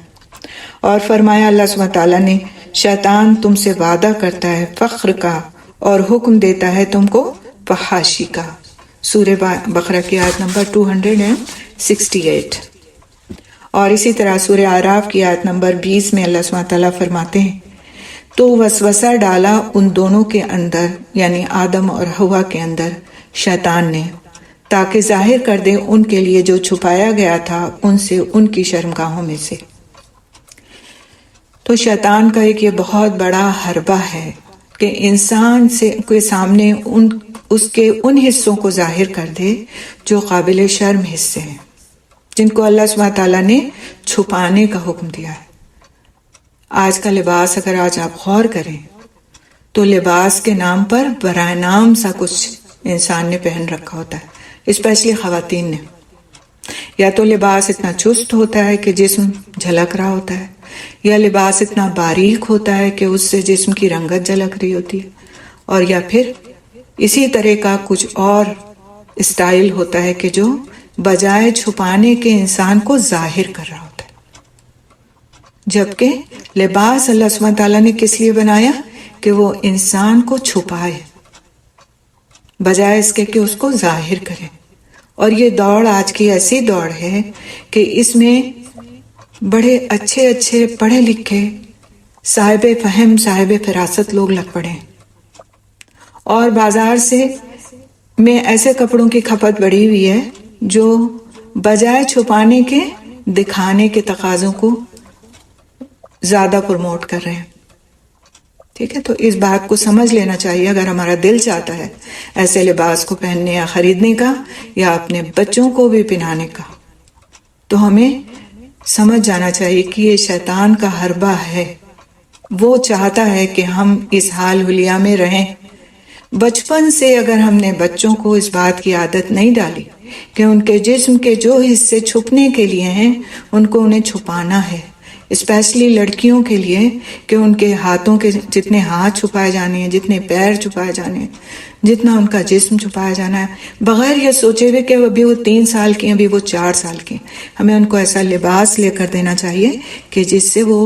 اور فرمایا اللہ سبحانہ تعالیٰ نے شیطان تم سے وعدہ کرتا ہے فخر کا اور حکم دیتا ہے تم کو فحاشی کا۔ سورہ بقرہ کی آیت نمبر 268۔ اور اسی طرح سورہ اعراف کی آیت نمبر 20 میں اللہ سبحانہ تعالیٰ فرماتے ہیں تو وسوسہ ڈالا ان دونوں کے اندر، یعنی آدم اور حوا کے اندر، شیطان نے، تاکہ ظاہر کر دے ان کے لیے جو چھپایا گیا تھا ان سے ان کی شرمگاہوں میں سے۔ تو شیطان کا ایک یہ بہت بڑا حربہ ہے کہ انسان کے سامنے اس کے ان حصوں کو ظاہر کر دے جو قابل شرم حصے ہیں، جن کو اللہ سبحانہ تعالیٰ نے چھپانے کا حکم دیا ہے۔ آج کا لباس اگر آج آپ غور کریں تو لباس کے نام پر برائے نام سا کچھ انسان نے پہن رکھا ہوتا ہے، اسپیشلی خواتین نے۔ یا تو لباس اتنا چست ہوتا ہے کہ جسم جھلک رہا ہوتا ہے، یا لباس اتنا باریک ہوتا ہے کہ اس سے جسم کی رنگت جھلک رہی ہوتی ہے، اور یا پھر اسی طرح کا کچھ اور اسٹائل ہوتا ہے کہ جو بجائے چھپانے کے انسان کو ظاہر کر رہا ہوتا ہے۔ جبکہ لباس اللہ سبحانہ تعالیٰ نے کس لیے بنایا؟ کہ وہ انسان کو چھپائے بجائے اس کے کہ اس کو ظاہر کرے۔ اور یہ دوڑ آج کی ایسی دوڑ ہے کہ اس میں بڑے اچھے اچھے پڑھے لکھے صاحب فہم صاحب فراست لوگ لگ پڑے، اور بازار میں ایسے کپڑوں کی کھپت بڑھی ہوئی ہے جو بجائے چھپانے کے دکھانے کے تقاضوں کو زیادہ پروموٹ کر رہے ہیں۔ ٹھیک ہے، تو اس بات کو سمجھ لینا چاہیے، اگر ہمارا دل چاہتا ہے ایسے لباس کو پہننے یا خریدنے کا یا اپنے بچوں کو بھی پہنانے کا، تو ہمیں سمجھ جانا چاہیے کہ یہ شیطان کا حربہ ہے۔ وہ چاہتا ہے کہ ہم اس حال حلیہ میں رہیں۔ بچپن سے اگر ہم نے بچوں کو اس بات کی عادت نہیں ڈالی کہ ان کے جسم کے جو حصے چھپنے کے لیے ہیں ان کو انہیں چھپانا ہے، اسپیشلی لڑکیوں کے لیے، کہ ان کے ہاتھوں کے جتنے ہاتھ چھپائے جانے ہیں، جتنے پیر چھپائے جانے ہیں، جتنا ان کا جسم چھپایا جانا ہے، بغیر یہ سوچے ہوئے کہ ابھی وہ 3 سال کی ہیں، ابھی وہ 4 سال کی ہیں، ہمیں ان کو ایسا لباس لے کر دینا چاہیے کہ جس سے وہ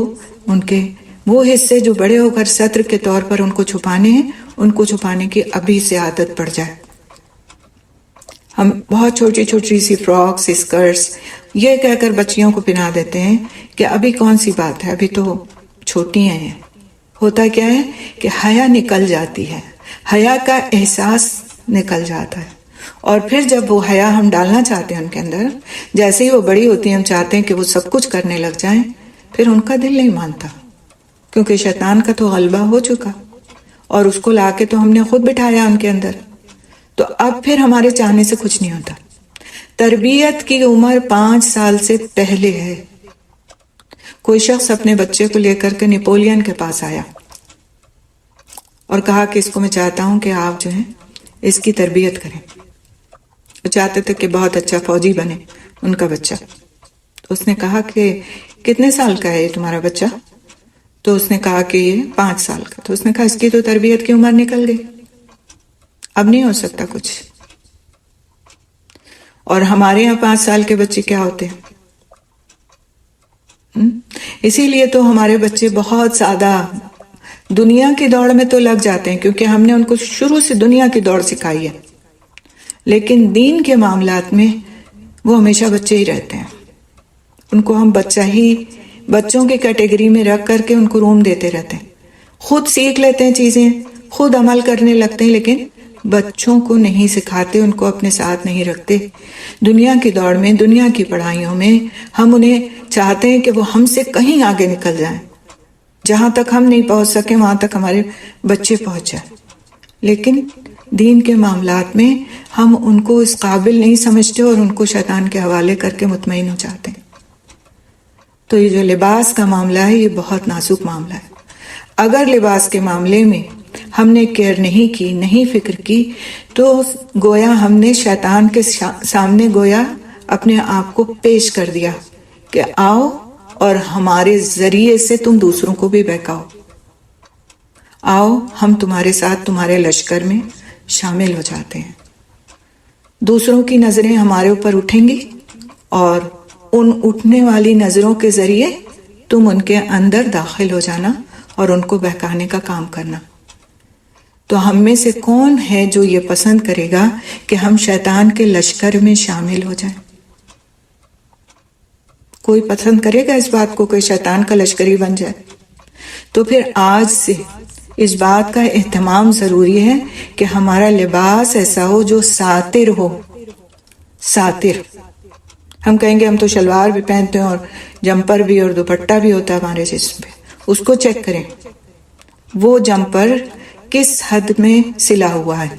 ان کے وہ حصے جو بڑے ہو کر ستر کے طور پر ان کو چھپانے ہیں، ان کو چھپانے کی ابھی سے عادت پڑ جائے۔ ہم بہت چھوٹی چھوٹی سی فراکس، اسکرٹس یہ کہہ کر بچیوں کو پہنا دیتے ہیں کہ ابھی کون سی بات ہے، ابھی تو چھوٹی ہیں۔ ہوتا کیا ہے کہ حیا نکل جاتی ہے، حیا کا احساس نکل جاتا ہے، اور پھر جب وہ حیا ہم ڈالنا چاہتے ہیں ان کے اندر، جیسے ہی وہ بڑی ہوتی ہیں ہم چاہتے ہیں کہ وہ سب کچھ کرنے لگ جائیں، پھر ان کا دل نہیں مانتا، کیونکہ شیطان کا تو غلبہ ہو چکا، اور اس کو لا کے تو ہم نے خود بٹھایا ان کے اندر، تو اب پھر ہمارے چاہنے سے کچھ نہیں ہوتا۔ تربیت کی عمر 5 سال سے پہلے ہے۔ کوئی شخص اپنے بچے کو لے کر کے نیپولین کے پاس آیا اور کہا کہ اس کو میں چاہتا ہوں کہ آپ جو ہیں اس کی تربیت کریں۔ وہ چاہتے تھے کہ بہت اچھا فوجی بنے ان کا بچہ۔ تو اس نے کہا کہ کتنے سال کا ہے یہ تمہارا بچہ؟ تو اس نے کہا کہ یہ 5 سال کا۔ تو اس نے کہا اس کی تو تربیت کی عمر نکل گئی، اب نہیں ہو سکتا کچھ۔ اور ہمارے یہاں 5 سال کے بچے کیا ہوتے ہیں؟ اسی لیے تو ہمارے بچے بہت زیادہ دنیا کی دوڑ میں تو لگ جاتے ہیں، کیونکہ ہم نے ان کو شروع سے دنیا کی دوڑ سکھائی ہے، لیکن دین کے معاملات میں وہ ہمیشہ بچے ہی رہتے ہیں۔ ان کو ہم بچوں کی کیٹیگری میں رکھ کر کے ان کو روم دیتے رہتے ہیں، خود سیکھ لیتے ہیں چیزیں، خود عمل کرنے لگتے ہیں، لیکن بچوں کو نہیں سکھاتے، ان کو اپنے ساتھ نہیں رکھتے۔ دنیا کی دوڑ میں، دنیا کی پڑھائیوں میں ہم انہیں چاہتے ہیں کہ وہ ہم سے کہیں آگے نکل جائیں، جہاں تک ہم نہیں پہنچ سکے وہاں تک ہمارے بچے پہنچ جائیں، لیکن دین کے معاملات میں ہم ان کو اس قابل نہیں سمجھتے اور ان کو شیطان کے حوالے کر کے مطمئن ہو جاتے ہیں۔ تو یہ جو لباس کا معاملہ ہے یہ بہت نازک معاملہ ہے۔ اگر لباس کے معاملے میں ہم نے کیئر نہیں کی، نہیں فکر کی، تو گویا ہم نے شیطان کے سامنے گویا اپنے آپ کو پیش کر دیا کہ آؤ اور ہمارے ذریعے سے تم دوسروں کو بھی بہکاؤ، آؤ ہم تمہارے ساتھ تمہارے لشکر میں شامل ہو جاتے ہیں۔ دوسروں کی نظریں ہمارے اوپر اٹھیں گی اور ان اٹھنے والی نظروں کے ذریعے تم ان کے اندر داخل ہو جانا اور ان کو بہکانے کا کام کرنا۔ تو ہم میں سے کون ہے جو یہ پسند کرے گا کہ ہم شیطان کے لشکر میں شامل ہو جائیں؟ کوئی پسند کرے گا اس بات کو کہ شیطان کا لشکری بن جائے؟ تو پھر آج سے اس بات کا اہتمام ضروری ہے کہ ہمارا لباس ایسا ہو جو ساتر ہو۔ ساتر، ہم کہیں گے ہم تو شلوار بھی پہنتے ہیں اور جمپر بھی اور دوپٹہ بھی ہوتا ہے ہمارے جسم پہ، اس کو چیک کریں وہ جمپر کس حد میں سلا ہوا ہے۔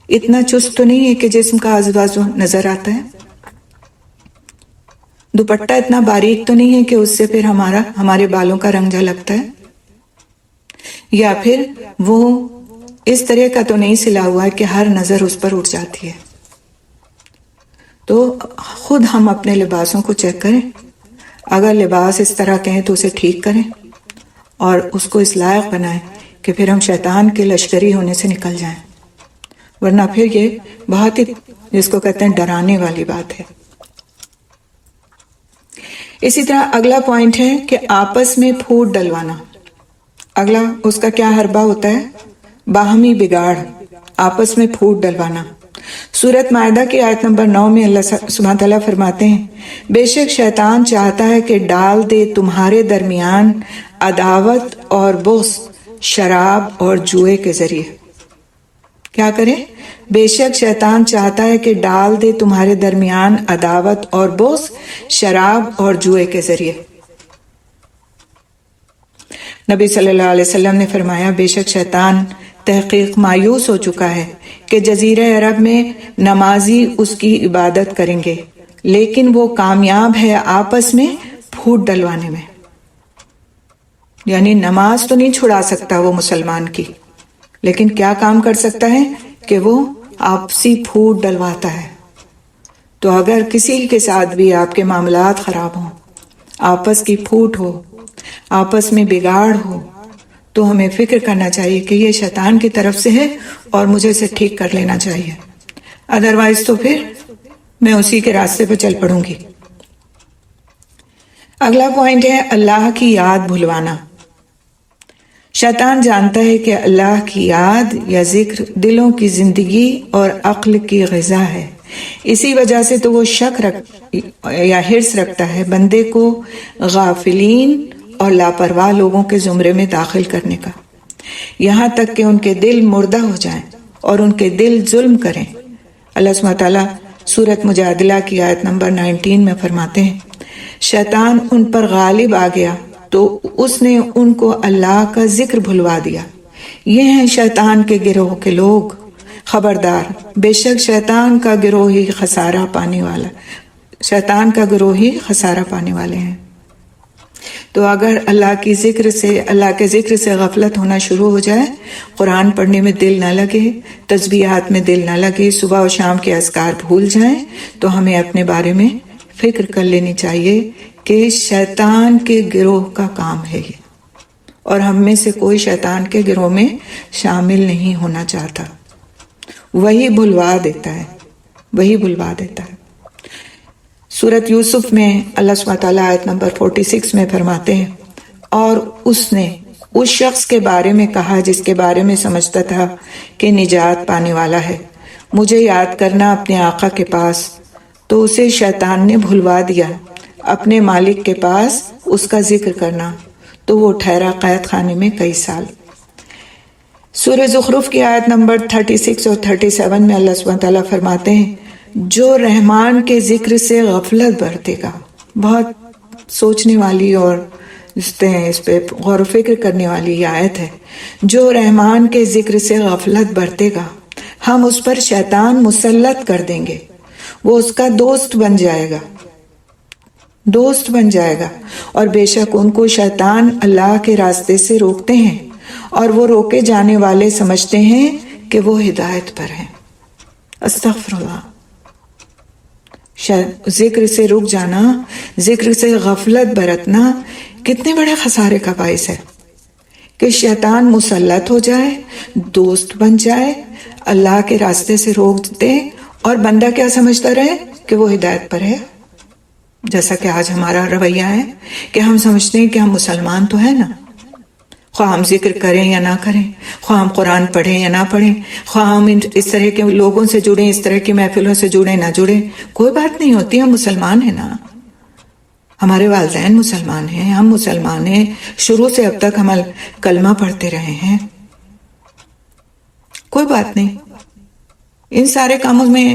اتنا چست تو نہیں ہے کہ جسم کا آزو بازو نظر آتا ہے؟ دوپٹہ اتنا باریک تو نہیں ہے کہ اس سے پھر ہمارے بالوں کا رنگ جھلکتا ہے؟ یا پھر وہ اس طرح کا تو نہیں سلا ہوا ہے کہ ہر نظر اس پر اٹھ جاتی ہے؟ تو خود ہم اپنے لباسوں کو چیک کریں، اگر لباس اس طرح کہیں تو اسے ٹھیک کریں اور اس کو اس لائق بنائیں کہ پھر ہم شیطان کے لشکری ہونے سے نکل جائیں، ورنہ پھر یہ بہت ہی جس کو کہتے ہیں ڈرانے والی بات ہے۔ اسی طرح اگلا پوائنٹ ہے کہ آپس میں پھوٹ ڈلوانا۔ اگلا اس کا کیا حربہ ہوتا ہے؟ باہمی بگاڑ، آپس میں پھوٹ ڈلوانا۔ سورۃ مائدہ کی آیت نمبر 9 میں اللہ سبحانہ تعالیٰ فرماتے ہیں، بے شک شیطان چاہتا ہے کہ ڈال دے تمہارے درمیان عداوت اور بغض شراب اور جوئے کے ذریعے۔ کیا کرے؟ بے شک شیطان چاہتا ہے کہ ڈال دے تمہارے درمیان عداوت اور بغض شراب اور جوئے کے ذریعے۔ نبی صلی اللہ علیہ وسلم نے فرمایا، بے شک شیطان تحقیق مایوس ہو چکا ہے کہ جزیرہ عرب میں نمازی اس کی عبادت کریں گے، لیکن وہ کامیاب ہے آپس میں پھوٹ ڈلوانے میں۔ یعنی نماز تو نہیں چھڑا سکتا وہ مسلمان کی، لیکن کیا کام کر سکتا ہے کہ وہ آپسی پھوٹ ڈلواتا ہے۔ تو اگر کسی کے ساتھ بھی آپ کے معاملات خراب ہوں، آپس کی پھوٹ ہو، آپس میں بگاڑ ہو، تو ہمیں فکر کرنا چاہیے کہ یہ شیطان کی طرف سے ہے اور مجھے اسے ٹھیک کر لینا چاہیے، ادروائز تو پھر میں اسی کے راستے پہ چل پڑوں گی۔ اگلا پوائنٹ ہے اللہ کی یاد بھلوانا۔ شیطان جانتا ہے کہ اللہ کی یاد یا ذکر دلوں کی زندگی اور عقل کی غذا ہے، اسی وجہ سے تو وہ شک یا حرص رکھتا ہے بندے کو غافلین اور لاپرواہ لوگوں کے زمرے میں داخل کرنے کا، یہاں تک کہ ان کے دل مردہ ہو جائیں اور ان کے دل ظلم کریں۔ اللہ سبحانہ تعالیٰ سورۃ مجادلہ کی آیت نمبر 19 میں فرماتے ہیں، شیطان ان پر غالب آ گیا تو اس نے ان کو اللہ کا ذکر بھلوا دیا۔ یہ ہیں شیطان کے گروہ کے لوگ، خبردار، بے شک شیطان کا گروہ ہی خسارہ پانے والا، شیطان کا گروہ ہی خسارہ پانے والے ہیں۔ تو اگر اللہ کے ذکر سے غفلت ہونا شروع ہو جائے، قرآن پڑھنے میں دل نہ لگے، تسبیحات میں دل نہ لگے، صبح و شام کے اذکار بھول جائیں، تو ہمیں اپنے بارے میں فکر کر لینی چاہیے کہ شیطان کے گروہ کا کام ہے یہ، اور ہم میں سے کوئی شیطان کے گروہ میں شامل نہیں ہونا چاہتا۔ وہی بھلوا دیتا ہے۔ سورۃ یوسف میں اللہ سبحانہ تعالیٰ آیت نمبر 46 میں فرماتے ہیں، اور اس نے اس شخص کے بارے میں کہا جس کے بارے میں سمجھتا تھا کہ نجات پانے والا ہے، مجھے یاد کرنا اپنے آقا کے پاس، تو اسے شیطان نے بھلوا دیا اپنے مالک کے پاس اس کا ذکر کرنا، تو وہ ٹھہرا قید خانے میں کئی سال۔ سورہ زخرف کی آیت نمبر 36 اور 37 میں اللہ سبحانہ تعالیٰ فرماتے ہیں، جو رحمان کے ذکر سے غفلت برتے گا، بہت سوچنے والی اور اس پہ غور و فکر کرنے والی یہ آیت ہے، جو رحمان کے ذکر سے غفلت برتے گا ہم اس پر شیطان مسلط کر دیں گے، وہ اس کا دوست بن جائے گا، اور بے شک ان کو شیطان اللہ کے راستے سے روکتے ہیں، اور وہ روکے جانے والے سمجھتے ہیں کہ وہ ہدایت پر ہیں۔ استغفر اللہ۔ ذکر سے رک جانا، ذکر سے غفلت برتنا کتنے بڑے خسارے کا باعث ہے کہ شیطان مسلط ہو جائے، دوست بن جائے، اللہ کے راستے سے روک دے، اور بندہ کیا سمجھتا رہے کہ وہ ہدایت پر ہے۔ جیسا کہ آج ہمارا رویہ ہے کہ ہم سمجھتے ہیں کہ ہم مسلمان تو ہیں نا، خواہ ہم ذکر کریں یا نہ کریں، خواہ ہم قرآن پڑھیں یا نہ پڑھیں، خواہ ہم اس طرح کے لوگوں سے جڑیں، اس طرح کی محفلوں سے جڑیں نہ جڑیں، کوئی بات نہیں ہوتی، ہم مسلمان ہیں نا، ہمارے والدین مسلمان ہیں، ہم مسلمان ہیں، شروع سے اب تک ہم کلمہ پڑھتے رہے ہیں، کوئی بات نہیں۔ ان سارے کاموں میں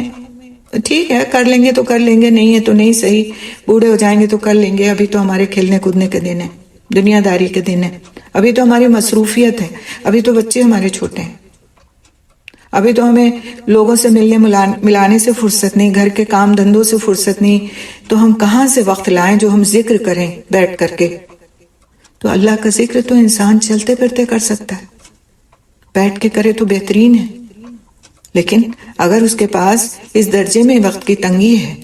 ٹھیک ہے، کر لیں گے تو کر لیں گے، نہیں ہے تو نہیں، صحیح، بوڑھے ہو جائیں گے تو کر لیں گے، ابھی تو ہمارے کھیلنے کودنے کے دن ہے، دنیا داری کے دن ہے، ابھی تو ہماری مصروفیت ہے، ابھی تو بچے ہمارے چھوٹے ہیں، ابھی تو ہمیں لوگوں سے ملنے ملانے سے فرصت نہیں، گھر کے کام دھندوں سے فرصت نہیں، تو ہم کہاں سے وقت لائیں جو ہم ذکر کریں بیٹھ کر کے؟ تو اللہ کا ذکر تو انسان چلتے پھرتے کر سکتا ہے، بیٹھ کے کرے تو بہترین ہے، لیکن اگر اس کے پاس اس درجے میں وقت کی تنگی ہے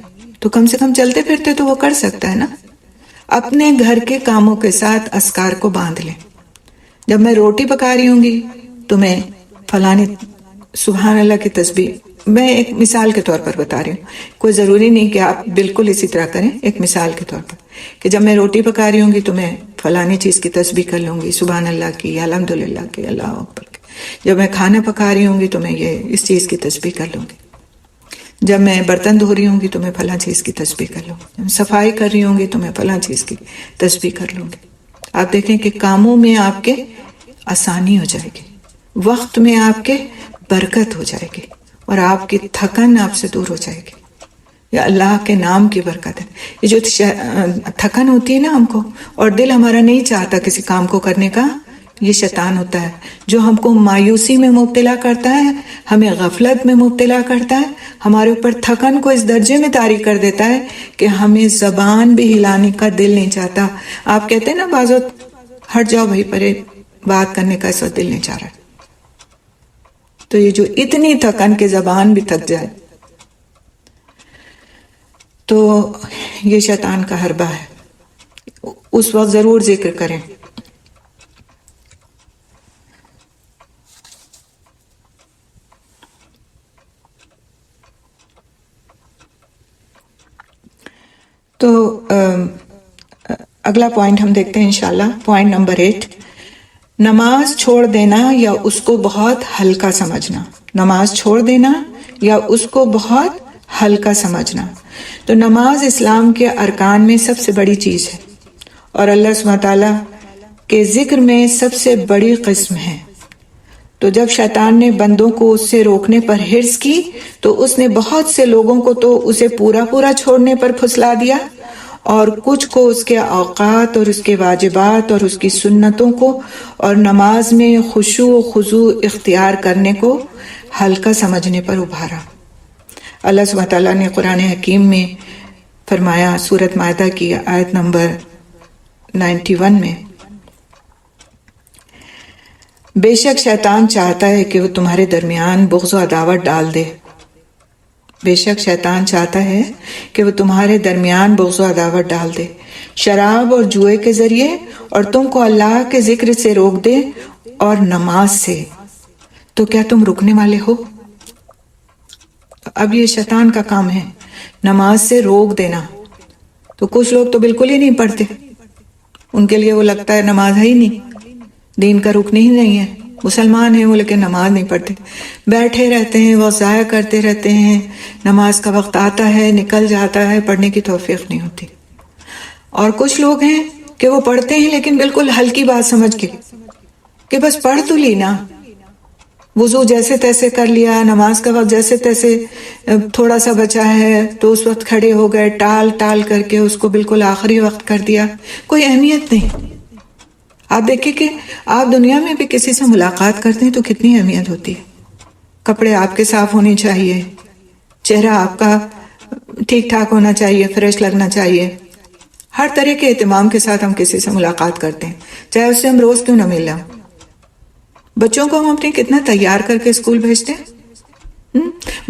تو کم سے کم چلتے پھرتے تو وہ کر سکتا ہے نا۔ اپنے گھر کے کاموں کے ساتھ اذکار کو باندھ لیں۔ جب میں روٹی پکا رہی ہوں گی تو میں فلانی سبحان اللہ کی تسبیح، میں ایک مثال کے طور پر بتا رہی ہوں، کوئی ضروری نہیں کہ آپ بالکل اسی طرح کریں، ایک مثال کے طور پر کہ جب میں روٹی پکا رہی ہوں گی تو میں فلانی چیز کی تسبیح کر لوں گی، سبحان اللہ کی، الحمدللہ کی، اللہ اکبر کی۔ جب میں کھانا پکا رہی ہوں گی تو میں اس چیز کی تسبیح کر لوں گی، جب میں برتن دھو رہی ہوں گی تو میں فلاں چیز کی تسبیح کر لوں گی، جب میں صفائی کر رہی ہوں گی تو میں فلاں چیز کی تسبیح کر لوں گی۔ آپ دیکھیں کہ کاموں میں آپ کے آسانی ہو جائے گی، وقت میں آپ کے برکت ہو جائے گی، اور آپ کی تھکن آپ سے دور ہو جائے گی۔ یہ اللہ کے نام کی برکت ہے۔ یہ جو تھکن ہوتی ہے نا ہم کو، اور دل ہمارا نہیں چاہتا کسی کام کو کرنے کا، یہ شیطان ہوتا ہے جو ہم کو مایوسی میں مبتلا کرتا ہے، ہمیں غفلت میں مبتلا کرتا ہے، ہمارے اوپر تھکن کو اس درجے میں طاری کر دیتا ہے کہ ہمیں زبان بھی ہلانے کا دل نہیں چاہتا۔ آپ کہتے ہیں نا بعض وقت ہٹ جاؤ بھائی پرے، بات کرنے کا اس وقت دل نہیں چاہ رہا، تو یہ جو اتنی تھکن کہ زبان بھی تھک جائے، تو یہ شیطان کا حربہ ہے۔ اس وقت ضرور ذکر کریں۔ تو اگلا پوائنٹ ہم دیکھتے ہیں انشاءاللہ، پوائنٹ نمبر 8، نماز چھوڑ دینا یا اس کو بہت ہلکا سمجھنا۔ نماز چھوڑ دینا یا اس کو بہت ہلکا سمجھنا۔ تو نماز اسلام کے ارکان میں سب سے بڑی چیز ہے، اور اللہ سبحانہ تعالیٰ کے ذکر میں سب سے بڑی قسم ہے۔ تو جب شیطان نے بندوں کو اس سے روکنے پر حرص کی تو اس نے بہت سے لوگوں کو تو اسے پورا چھوڑنے پر پھسلا دیا، اور کچھ کو اس کے اوقات اور اس کے واجبات اور اس کی سنتوں کو اور نماز میں خشوع و خضوع اختیار کرنے کو ہلکا سمجھنے پر ابھارا۔ اللہ سبحانہ تعالیٰ نے قرآن حکیم میں فرمایا، سورۃ مائدہ کی آیت نمبر 91 میں، بے شک شیطان چاہتا ہے کہ وہ تمہارے درمیان بغض و عداوت ڈال دے۔ بے شک شیطان چاہتا ہے کہ وہ تمہارے درمیان بغض و عداوت ڈال دے، شراب اور جوئے کے ذریعے، اور تم کو اللہ کے ذکر سے روک دے اور نماز سے۔ تو کیا تم رکنے والے ہو؟ اب یہ شیطان کا کام ہے، نماز سے روک دینا۔ تو کچھ لوگ تو بالکل ہی نہیں پڑھتے، ان کے لیے وہ لگتا ہے نماز ہے ہی نہیں، دین کا رکن ہی نہیں ہے، مسلمان ہیں وہ لیکن نماز نہیں پڑھتے، بیٹھے رہتے ہیں، وقت ضائع کرتے رہتے ہیں، نماز کا وقت آتا ہے نکل جاتا ہے، پڑھنے کی توفیق نہیں ہوتی۔ اور کچھ لوگ ہیں کہ وہ پڑھتے ہیں لیکن بالکل ہلکی بات سمجھ کے کہ بس پڑھ تو لی نا، وضو جیسے تیسے کر لیا، نماز کا وقت جیسے تیسے تھوڑا سا بچا ہے تو اس وقت کھڑے ہو گئے، ٹال کر کے اس کو بالکل آخری وقت کر دیا، کوئی اہمیت نہیں۔ آپ دیکھیں کہ آپ دنیا میں بھی کسی سے ملاقات کرتے ہیں تو کتنی اہمیت ہوتی ہے، کپڑے آپ کے صاف ہونے چاہیے، چہرہ آپ کا ٹھیک ٹھاک ہونا چاہیے، فریش لگنا چاہیے، ہر طرح کے اہتمام کے ساتھ ہم کسی سے ملاقات کرتے ہیں، چاہے اس سے ہم روز کیوں نہ مل رہے۔ بچوں کو ہم اپنے کتنا تیار کر کے اسکول بھیجتے ہیں،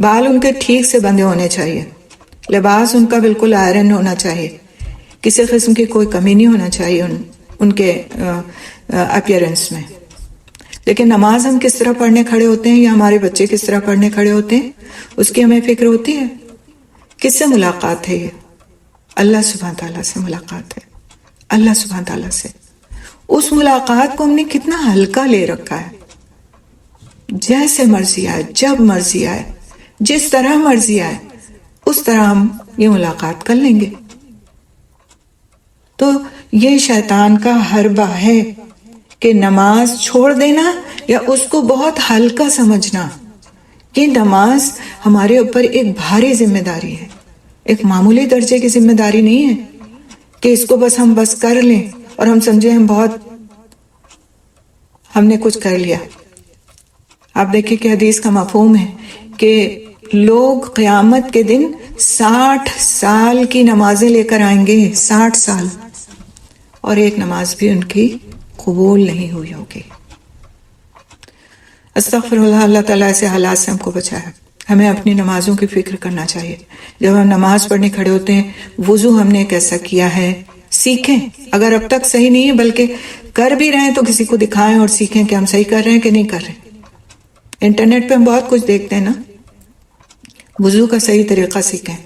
بال ان کے ٹھیک سے بندھے ہونے چاہیے، لباس ان کا بالکل آئرن ہونا چاہیے، کسی قسم کی کوئی کمی نہیں ہونا چاہیے ان کے اپیرنس میں۔ لیکن نماز ہم کس طرح پڑھنے کھڑے ہوتے ہیں یا ہمارے بچے کس طرح پڑھنے کھڑے ہوتے ہیں، اس کی ہمیں فکر ہوتی ہے؟ کس سے ملاقات ہے یہ؟ اللہ سبحانہ تعالیٰ سے ملاقات ہے، اللہ سبحانہ تعالیٰ سے۔ اس ملاقات کو ہم نے کتنا ہلکا لے رکھا ہے. جیسے مرضی آئے، جب مرضی آئے، جس طرح مرضی آئے، اس طرح ہم یہ ملاقات کر لیں گے. تو یہ شیطان کا حربہ ہے کہ نماز چھوڑ دینا یا اس کو بہت ہلکا سمجھنا. یہ نماز ہمارے اوپر ایک بھاری ذمہ داری ہے، ایک معمولی درجے کی ذمہ داری نہیں ہے کہ اس کو ہم بس کر لیں اور ہم سمجھیں ہم نے کچھ کر لیا. آپ دیکھیں کہ حدیث کا مفہوم ہے کہ لوگ قیامت کے دن 60 سال کی نمازیں لے کر آئیں گے، 60 سال، اور ایک نماز بھی ان کی قبول نہیں ہوئی ہوگی. استغفر اللہ. اللہ تعالیٰ ایسے حالات سے ہم کو بچائے. ہمیں اپنی نمازوں کی فکر کرنا چاہیے. جب ہم نماز پڑھنے کھڑے ہوتے ہیں، وضو ہم نے کیسا کیا ہے سیکھیں. اگر اب تک صحیح نہیں ہے بلکہ کر بھی رہے ہیں تو کسی کو دکھائیں اور سیکھیں کہ ہم صحیح کر رہے ہیں کہ نہیں کر رہے. انٹرنیٹ پہ ہم بہت کچھ دیکھتے ہیں نا. وضو کا صحیح طریقہ سیکھیں.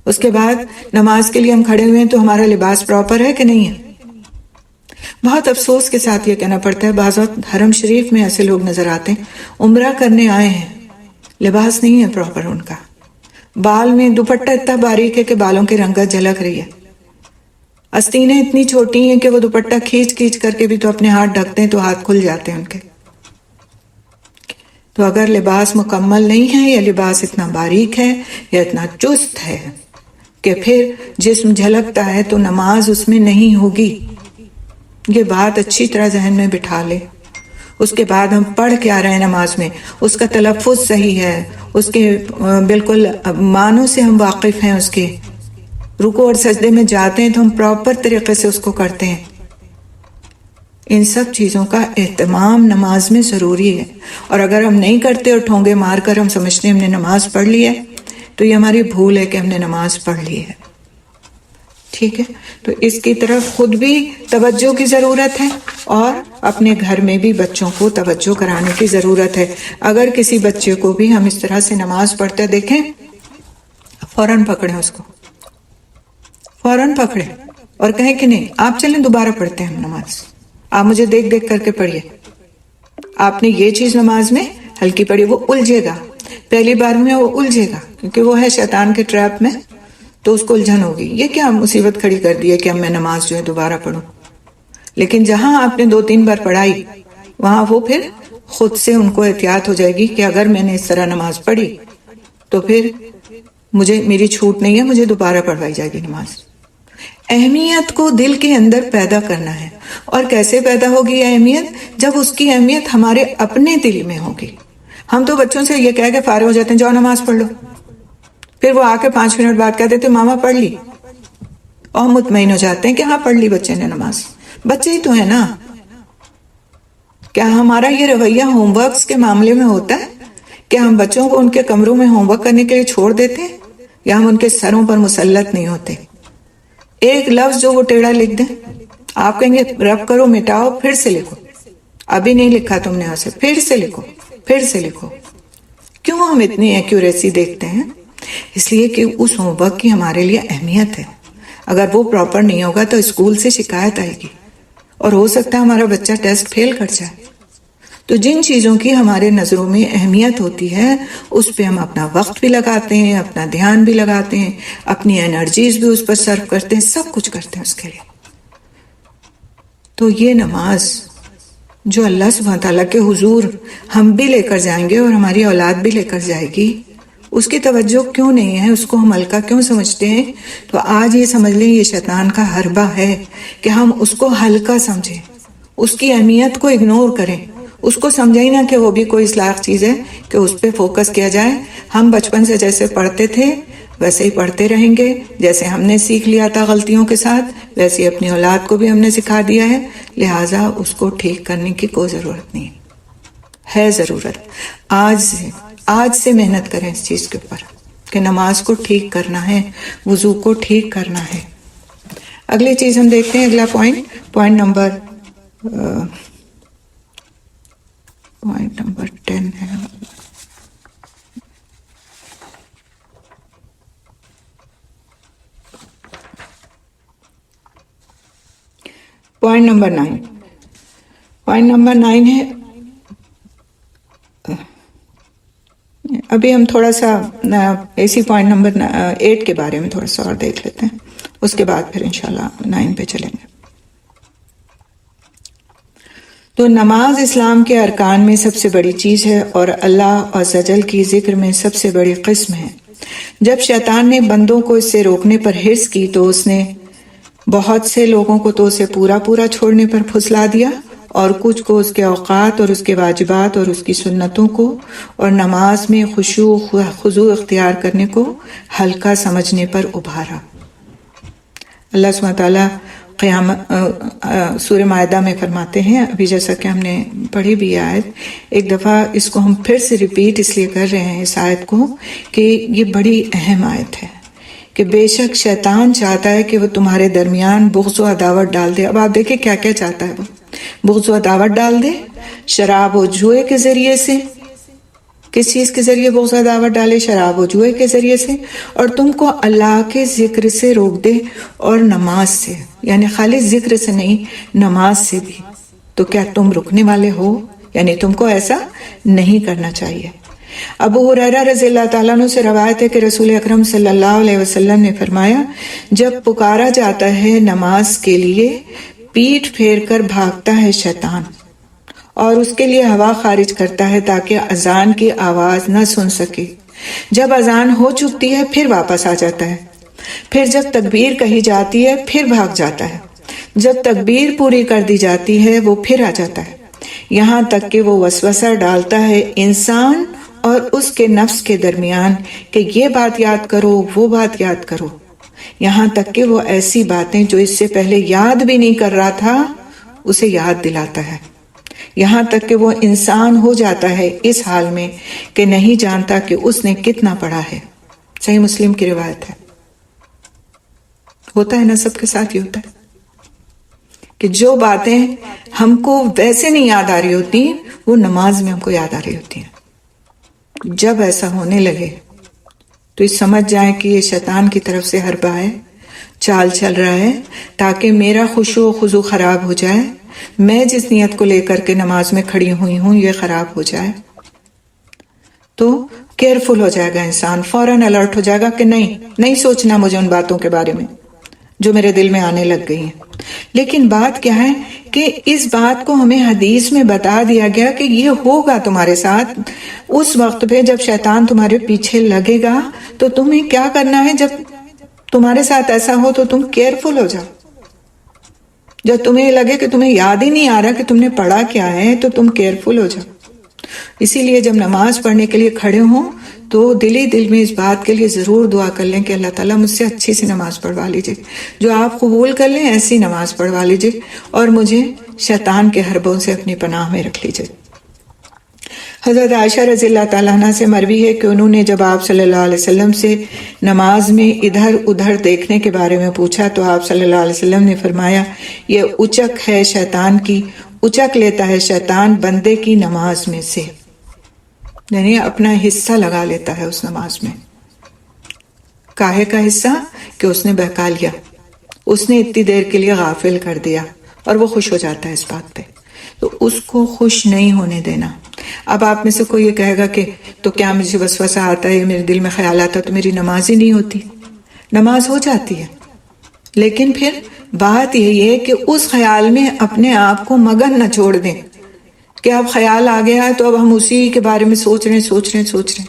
اس کے بعد نماز کے لیے ہم کھڑے ہوئے ہیں تو ہمارا لباس پراپر ہے کہ نہیں ہے. بہت افسوس کے ساتھ یہ کہنا پڑتا ہے، بعض وقت حرم شریف میں ایسے لوگ نظر آتے ہیں، عمرہ کرنے آئے ہیں، لباس نہیں ہے پراپر ان کا، بال میں دوپٹہ اتنا باریک ہے کہ بالوں کی رنگت جھلک رہی ہے، آستینیں اتنی چھوٹی ہیں کہ وہ دوپٹہ کھینچ کر کے بھی تو اپنے ہاتھ ڈھکتے ہیں تو ہاتھ کھل جاتے ہیں ان کے. تو اگر لباس مکمل نہیں ہے یا لباس اتنا باریک ہے یا اتنا چست ہے کہ پھر جسم جھلکتا ہے تو نماز اس میں نہیں ہوگی. یہ بات اچھی طرح ذہن میں بٹھا لے. اس کے بعد ہم پڑھ کے آ رہے ہیں نماز میں، اس کا تلفظ صحیح ہے، اس کے بالکل معنوں سے ہم واقف ہیں، اس کے رکوع اور سجدے میں جاتے ہیں تو ہم پراپر طریقے سے اس کو کرتے ہیں. ان سب چیزوں کا اہتمام نماز میں ضروری ہے. اور اگر ہم نہیں کرتے اور ٹھونگے مار کر ہم سمجھتے ہیں ہم نے نماز پڑھ لی ہے تو یہ ہماری بھول ہے کہ ہم نے نماز پڑھ لی ہے. ٹھیک ہے، تو اس کی طرف خود بھی توجہ کی ضرورت ہے اور اپنے گھر میں بھی بچوں کو توجہ کرانے کی ضرورت ہے. اگر کسی بچے کو بھی ہم اس طرح سے نماز پڑھتے دیکھیں، فوراً پکڑیں، اس کو فوراً پکڑیں اور کہیں کہ نہیں آپ چلیں دوبارہ پڑھتے ہیں نماز، آپ مجھے دیکھ کر کے پڑھیے. آپ نے یہ چیز نماز میں ہلکی پڑھی، وہ الجھے گا پہلی بار میں، وہ الجھے گا کیونکہ وہ ہے شیطان کے ٹریپ میں، تو اس کو الجھن ہوگی. یہ کیا مصیبت کھڑی کر دی ہے کہ اب میں نماز جو ہے دوبارہ پڑھوں. لیکن جہاں آپ نے 2-3 بار پڑھائی وہاں وہ پھر خود سے ان کو احتیاط ہو جائے گی کہ اگر میں نے اس طرح نماز پڑھی تو پھر میری چھوٹ نہیں ہے، مجھے دوبارہ پڑھوائی جائے گی نماز. اہمیت کو دل کے اندر پیدا کرنا ہے. اور کیسے پیدا ہوگی اہمیت؟ جب اس کی اہمیت ہمارے اپنے دل میں ہوگی. ہم تو بچوں سے یہ کہہ کے فارغ ہو جاتے ہیں جاؤ نماز پڑھ لو، پھر وہ آ کے 5 منٹ بعد کہہ دیتے ماما پڑھ لی، اور مطمئن ہو جاتے ہیں کہ ہاں پڑھ لی بچے نے نماز. بچے ہی تو ہے نا. کیا ہمارا یہ رویہ ہوم ورکس کے معاملے میں ہوتا ہے کہ ہم بچوں کو ان کے کمروں میں ہوم ورک کرنے کے لیے چھوڑ دیتے ہیں یا ہم ان کے سروں پر مسلط نہیں ہوتے؟ ایک لفظ جو وہ ٹیڑھا لکھ دیں، آپ کہیں گے رب کرو مٹاؤ پھر سے لکھو، ابھی نہیں لکھا تم نے اسے، پھر سے لکھو پھر سے لکھو. کیوں ہم اتنی ایکیوریسی دیکھتے ہیں؟ اس لیے کہ اس ہوم ورک کی ہمارے لیے اہمیت ہے. اگر وہ پراپر نہیں ہوگا تو اسکول سے شکایت آئے گی اور ہو سکتا ہے ہمارا بچہ ٹیسٹ فیل کر جائے. تو جن چیزوں کی ہمارے نظروں میں اہمیت ہوتی ہے اس پہ ہم اپنا وقت بھی لگاتے ہیں، اپنا دھیان بھی لگاتے ہیں، اپنی انرجیز بھی اس پر صرف کرتے ہیں، سب کچھ کرتے ہیں اس کے لیے. تو یہ نماز جو اللہ سبحانہ تعالیٰ کے حضور ہم بھی لے کر جائیں گے اور ہماری اولاد بھی لے کر جائے گی، اس کی توجہ کیوں نہیں ہے؟ اس کو ہم ہلکا کیوں سمجھتے ہیں؟ تو آج یہ سمجھ لیں یہ شیطان کا حربہ ہے کہ ہم اس کو ہلکا سمجھیں، اس کی اہمیت کو اگنور کریں، اس کو سمجھیں نہ کہ وہ بھی کوئی اس لائق چیز ہے کہ اس پہ فوکس کیا جائے. ہم بچپن سے جیسے پڑھتے تھے ویسے ہی پڑھتے رہیں گے، جیسے ہم نے سیکھ لیا تھا غلطیوں کے ساتھ ویسے اپنی اولاد کو بھی ہم نے سکھا دیا ہے. لہٰذا اس کو ٹھیک کرنے کی کوئی ضرورت نہیں ہے. ضرورت آج سے محنت کریں اس چیز کے اوپر کہ نماز کو ٹھیک کرنا ہے، وضو کو ٹھیک کرنا ہے. اگلی چیز ہم دیکھتے ہیں، اگلا پوائنٹ نمبر 10 ہے. پوائنٹ نمبر 9، پوائنٹ نمبر 9 ہے، ابھی ہم تھوڑا سا اسی پوائنٹ نمبر 8 کے بارے میں تھوڑا سا اور دیکھ لیتے ہیں، اس کے بعد پھر انشاءاللہ 9 پہ چلیں گے۔ تو نماز اسلام کے ارکان میں سب سے بڑی چیز ہے اور اللہ عز و جل کی ذکر میں سب سے بڑی قسم ہے۔ جب شیطان نے بندوں کو اس سے روکنے پر حرص کی تو اس نے بہت سے لوگوں کو تو اسے پورا چھوڑنے پر پھسلا دیا، اور کچھ کو اس کے اوقات اور اس کے واجبات اور اس کی سنتوں کو اور نماز میں خشوع خضوع اختیار کرنے کو ہلکا سمجھنے پر ابھارا۔ اللہ سبحانہ تعالیٰ سورہ مائدہ میں فرماتے ہیں، ابھی جیسا کہ ہم نے پڑھی بھی آیت، ایک دفعہ اس کو ہم پھر سے ریپیٹ اس لیے کر رہے ہیں اس آیت کو کہ یہ بڑی اہم آیت ہے کہ بے شک شیطان چاہتا ہے کہ وہ تمہارے درمیان بغض و عداوت ڈال دے۔ اب آپ دیکھیں کیا کیا چاہتا ہے، وہ بغض و عداوت ڈال دے، شراب و جوئے کے ذریعے سے۔ کس چیز کے ذریعے بغض و عداوت ڈالے؟ شراب و جوئے کے ذریعے سے، اور تم کو اللہ کے ذکر سے روک دے اور نماز سے، یعنی خالی ذکر سے نہیں، نماز سے بھی۔ تو کیا تم رکنے والے ہو؟ یعنی تم کو ایسا نہیں کرنا چاہیے۔ ابو ہریرہ رضی اللہ تعالیٰ عنہ سے روایت ہے کہ رسول اکرم صلی اللہ علیہ وسلم نے فرمایا، جب پکارا جاتا ہے نماز کے لیے، پیٹھ پھیر کر بھاگتا ہے شیطان اور اس کے لیے ہوا خارج کرتا ہے تاکہ اذان کی آواز نہ سن سکے۔ جب اذان ہو چکتی ہے پھر واپس آ جاتا ہے، پھر جب تکبیر کہی جاتی ہے پھر بھاگ جاتا ہے، جب تکبیر پوری کر دی جاتی ہے وہ پھر آ جاتا ہے، یہاں تک کہ وہ وسوسہ ڈالتا ہے انسان اور اس کے نفس کے درمیان کہ یہ بات یاد کرو، وہ بات یاد کرو، یہاں تک کہ وہ ایسی باتیں جو اس سے پہلے یاد بھی نہیں کر رہا تھا اسے یاد دلاتا ہے، یہاں تک کہ وہ انسان ہو جاتا ہے اس حال میں کہ نہیں جانتا کہ اس نے کتنا پڑھا ہے۔ صحیح مسلم کی روایت ہے۔ ہوتا ہے نا، سب کے ساتھ ہی ہوتا ہے کہ جو باتیں ہم کو ویسے نہیں یاد آ رہی ہوتی وہ نماز میں ہم کو یاد آ رہی ہوتی ہیں۔ جب ایسا ہونے لگے تو یہ سمجھ جائیں کہ یہ شیطان کی طرف سے حربہ ہے، چال چل رہا ہے تاکہ میرا خشوع و خضوع خراب ہو جائے، میں جس نیت کو لے کر کے نماز میں کھڑی ہوئی ہوں یہ خراب ہو جائے۔ تو کیئرفل ہو جائے گا انسان، فوراً الرٹ ہو جائے گا کہ نہیں سوچنا مجھے ان باتوں کے بارے میں جو میرے دل میں آنے لگ گئی ہیں۔ لیکن بات کیا ہے کہ اس بات کو ہمیں حدیث میں بتا دیا گیا کہ یہ ہوگا تمہارے ساتھ اس وقت پہ جب شیطان تمہارے پیچھے لگے گا۔ تو تمہیں کیا کرنا ہے؟ جب تمہارے ساتھ ایسا ہو تو تم کیئرفل ہو جاؤ۔ جب تمہیں لگے کہ تمہیں یاد ہی نہیں آ رہا کہ تم نے پڑھا کیا ہے تو تم کیئرفل ہو جاؤ۔ اسی لیے جب نماز پڑھنے کے لیے کھڑے ہوں تو دل میں اس بات کے لیے ضرور دعا کر لیں کہ اللہ تعالیٰ مجھ سے اچھی سی نماز پڑھوا لیجئے، جو آپ قبول کر لیں ایسی نماز پڑھوا لیجئے، اور مجھے شیطان کے حربوں سے اپنی پناہ میں رکھ لیجئے۔ حضرت عائشہ رضی اللہ تعالیٰ عنہ سے مروی ہے کہ انہوں نے جب آپ صلی اللہ علیہ وسلم سے نماز میں ادھر ادھر دیکھنے کے بارے میں پوچھا تو آپ صلی اللہ علیہ وسلم نے فرمایا، یہ اچک ہے شیطان کی، اچک لیتا ہے شیطان بندے کی نماز میں سے، یعنی اپنا حصہ لگا لیتا ہے اس نماز میں۔ کاہے کا حصہ؟ کہ اس نے بہکا لیا، اس نے اتنی دیر کے لیے غافل کر دیا، اور وہ خوش ہو جاتا ہے اس بات پہ۔ تو اس کو خوش نہیں ہونے دینا۔ اب آپ میں سے کوئی یہ کہے گا کہ تو کیا مجھے وسوسہ آتا ہے، میرے دل میں خیال آتا ہے تو میری نماز ہی نہیں ہوتی؟ نماز ہو جاتی ہے، لیکن پھر بات یہی ہے کہ اس خیال میں اپنے آپ کو مگن نہ چھوڑ دیں کہ اب خیال آ گیا ہے تو اب ہم اسی کے بارے میں سوچ رہے ہیں۔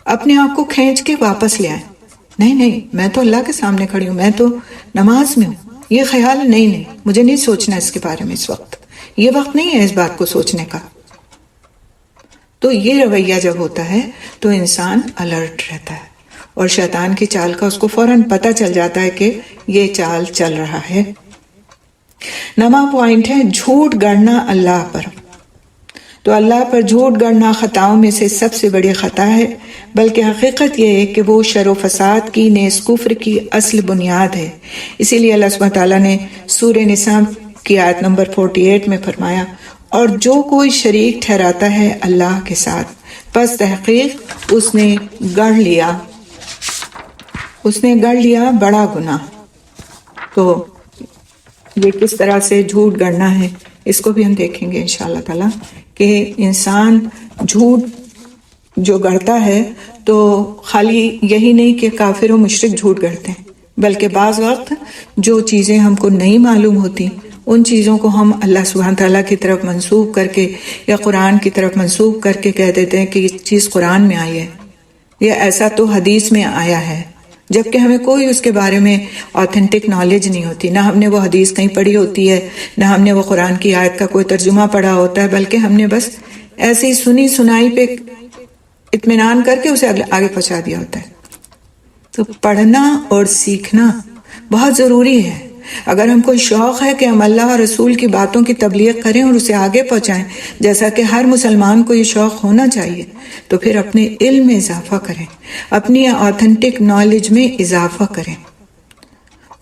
اپنے آپ کو کھینچ کے واپس لے آئیں، نہیں میں تو اللہ کے سامنے کھڑی ہوں، میں تو نماز میں ہوں، یہ خیال نہیں مجھے نہیں سوچنا اس کے بارے میں، اس وقت یہ وقت نہیں ہے اس بات کو سوچنے کا۔ تو یہ رویہ جب ہوتا ہے تو انسان الرٹ رہتا ہے اور شیطان کی چال کا اس کو فوراً پتہ چل جاتا ہے کہ یہ چال چل رہا ہے۔ نواں پوائنٹ ہے جھوٹ گڑنا اللہ پر۔ تو اللہ پر جھوٹ گڑنا خطاؤں میں سے سب سے بڑی خطا ہے، بلکہ حقیقت یہ ہے کہ وہ شر و فساد کی، نیز کفر کی اصل بنیاد ہے۔ اسی لیے اللہ سبحانہ تعالیٰ نے سورہ نساء کی آیت نمبر 48 میں فرمایا، اور جو کوئی شریک ٹھہراتا ہے اللہ کے ساتھ پس تحقیق اس نے گڑھ لیا بڑا گناہ۔ تو یہ کس طرح سے جھوٹ گڑنا ہے اس کو بھی ہم دیکھیں گے انشاءاللہ تعالیٰ کہ انسان جھوٹ جو گڑھتا ہے تو خالی یہی نہیں کہ کافر و مشرک جھوٹ گڑھتے ہیں، بلکہ بعض وقت جو چیزیں ہم کو نہیں معلوم ہوتی ان چیزوں کو ہم اللہ سبحانہ تعالیٰ کی طرف منسوب کر کے یا قرآن کی طرف منسوب کر کے کہہ دیتے ہیں کہ یہ چیز قرآن میں آئی ہے، یا ایسا تو حدیث میں آیا ہے، جبکہ ہمیں کوئی اس کے بارے میں آتھینٹک نالج نہیں ہوتی، نہ ہم نے وہ حدیث کہیں پڑھی ہوتی ہے، نہ ہم نے وہ قرآن کی آیت کا کوئی ترجمہ پڑھا ہوتا ہے، بلکہ ہم نے بس ایسے ہی سنی سنائی پہ اطمینان کر کے اسے آگے پہنچا دیا ہوتا ہے۔ تو پڑھنا اور سیکھنا بہت ضروری ہے۔ اگر ہم کوئی شوق ہے کہ ہم اللہ اور رسول کی باتوں کی تبلیغ کریں اور اسے آگے پہنچائیں، جیسا کہ ہر مسلمان کو یہ شوق ہونا چاہیے، تو پھر اپنے علم میں اضافہ کریں، اپنی آتھینٹک نالج میں اضافہ کریں،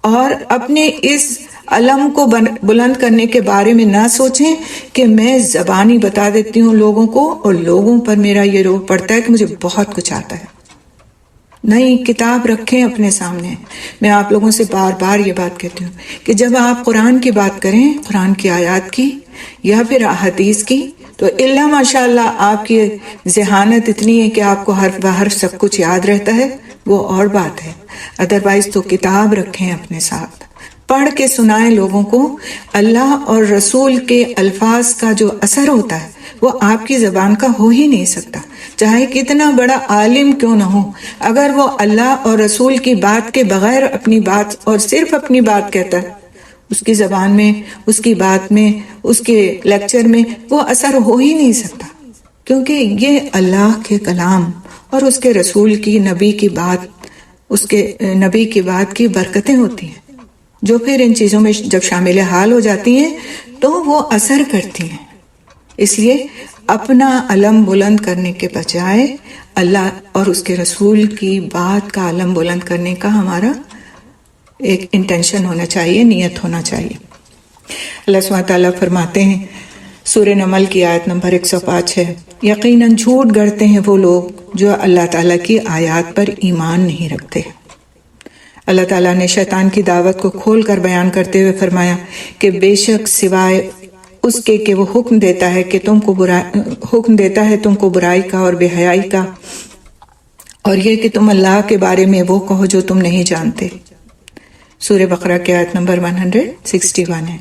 اور اپنے اس علم کو بلند کرنے کے بارے میں نہ سوچیں کہ میں زبانی بتا دیتی ہوں لوگوں کو اور لوگوں پر میرا یہ روح پڑتا ہے کہ مجھے بہت کچھ آتا ہے۔ نہیں، کتاب رکھیں اپنے سامنے۔ میں آپ لوگوں سے بار بار یہ بات کہتی ہوں کہ جب آپ قرآن کی بات کریں، قرآن کی آیات کی یا پھر احادیث کی، تو اللہ ماشاءاللہ آپ کی ذہانت اتنی ہے کہ آپ کو حرف بحرف سب کچھ یاد رہتا ہے، وہ اور بات ہے۔ ادروائز تو کتاب رکھیں اپنے ساتھ، پڑھ کے سنائیں لوگوں کو۔ اللہ اور رسول کے الفاظ کا جو اثر ہوتا ہے وہ آپ کی زبان کا ہو ہی نہیں سکتا، چاہے کتنا بڑا عالم کیوں نہ ہو۔ اگر وہ اللہ اور رسول کی بات کے بغیر اپنی بات اور صرف اپنی بات کہتا ہے، اس کی زبان میں، اس کی بات میں، اس کے لیکچر میں وہ اثر ہو ہی نہیں سکتا، کیونکہ یہ اللہ کے کلام اور اس کے رسول کی، نبی کی بات، اس کے نبی کی بات کی برکتیں ہوتی ہیں، جو پھر ان چیزوں میں جب شامل حال ہو جاتی ہیں تو وہ اثر کرتی ہیں۔ اس لیے اپنا علم بلند کرنے کے بجائے اللہ اور اس کے رسول کی بات کا علم بلند کرنے کا ہمارا ایک انٹینشن ہونا چاہیے، نیت ہونا چاہیے۔ اللہ سبحانہ تعالیٰ فرماتے ہیں، سورہ نمل کی آیت نمبر 105 ہے، یقیناً جھوٹ گڑھتے ہیں وہ لوگ جو اللہ تعالیٰ کی آیات پر ایمان نہیں رکھتے۔ اللہ تعالیٰ نے شیطان کی دعوت کو کھول کر بیان کرتے ہوئے فرمایا کہ بے شک سوائے اس کے کہ وہ حکم دیتا ہے تم کو برائی کا اور بے حیائی کا، اور یہ کہ تم اللہ کے بارے میں وہ کہو جو تم نہیں جانتے۔ سورہ بقرہ کی آیت نمبر 161 ہے۔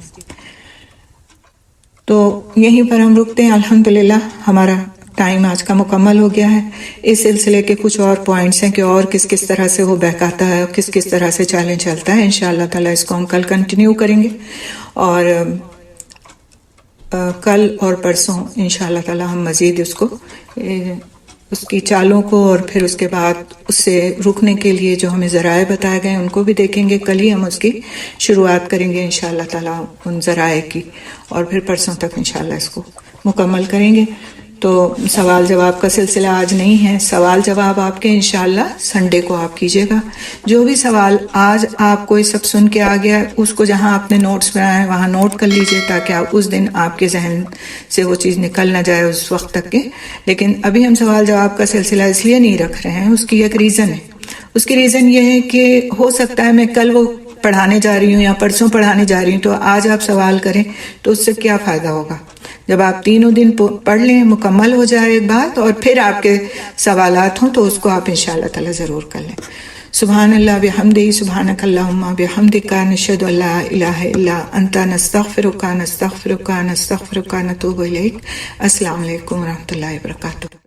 تو یہیں پر ہم رکتے ہیں۔ الحمدللہ ہمارا ٹائم آج کا مکمل ہو گیا ہے۔ اس سلسلے کے کچھ اور پوائنٹس ہیں کہ اور کس طرح سے وہ بہکاتا ہے، کس طرح سے چالیں چلتا ہے۔ انشاءاللہ تعالیٰ اس کو ہم کل کنٹینیو کریں گے، اور کل اور پرسوں انشاءاللہ تعالیٰ ہم مزید اس کی چالوں کو اور پھر اس کے بعد اس سے رکنے کے لیے جو ہمیں ذرائع بتائے گئے ان کو بھی دیکھیں گے۔ کل ہی ہم اس کی شروعات کریں گے انشاءاللہ تعالیٰ ان ذرائع کی، اور پھر پرسوں تک انشاءاللہ اس کو مکمل کریں گے۔ تو سوال جواب کا سلسلہ آج نہیں ہے، سوال جواب آپ کے انشاءاللہ سنڈے کو آپ کیجیے گا۔ جو بھی سوال آج آپ کو سب سن کے آ گیا اس کو جہاں آپ نے نوٹس بنائے ہیں وہاں نوٹ کر لیجیے، تاکہ آپ اس دن آپ کے ذہن سے وہ چیز نکل نہ جائے اس وقت تک کے۔ لیکن ابھی ہم سوال جواب کا سلسلہ اس لیے نہیں رکھ رہے ہیں، اس کی ایک ریزن ہے۔ اس کی ریزن یہ ہے کہ ہو سکتا ہے میں کل وہ پڑھانے جا رہی ہوں یا پرسوں پڑھانے جا رہی ہوں، تو آج آپ سوال کریں تو اس سے کیا فائدہ ہوگا؟ جب آپ تینوں دن پڑھ لیں، مکمل ہو جائے ایک بات، اور پھر آپ کے سوالات ہوں تو اس کو آپ انشاءاللہ تعالی ضرور کر لیں۔ سبحان اللہ بحمدہ، سبحانک اللہم بحمدک، نشہد ان لا الہ الا انت، نستغفرک نتوب الیک۔ السلام علیکم ورحمۃ اللہ وبرکاتہ۔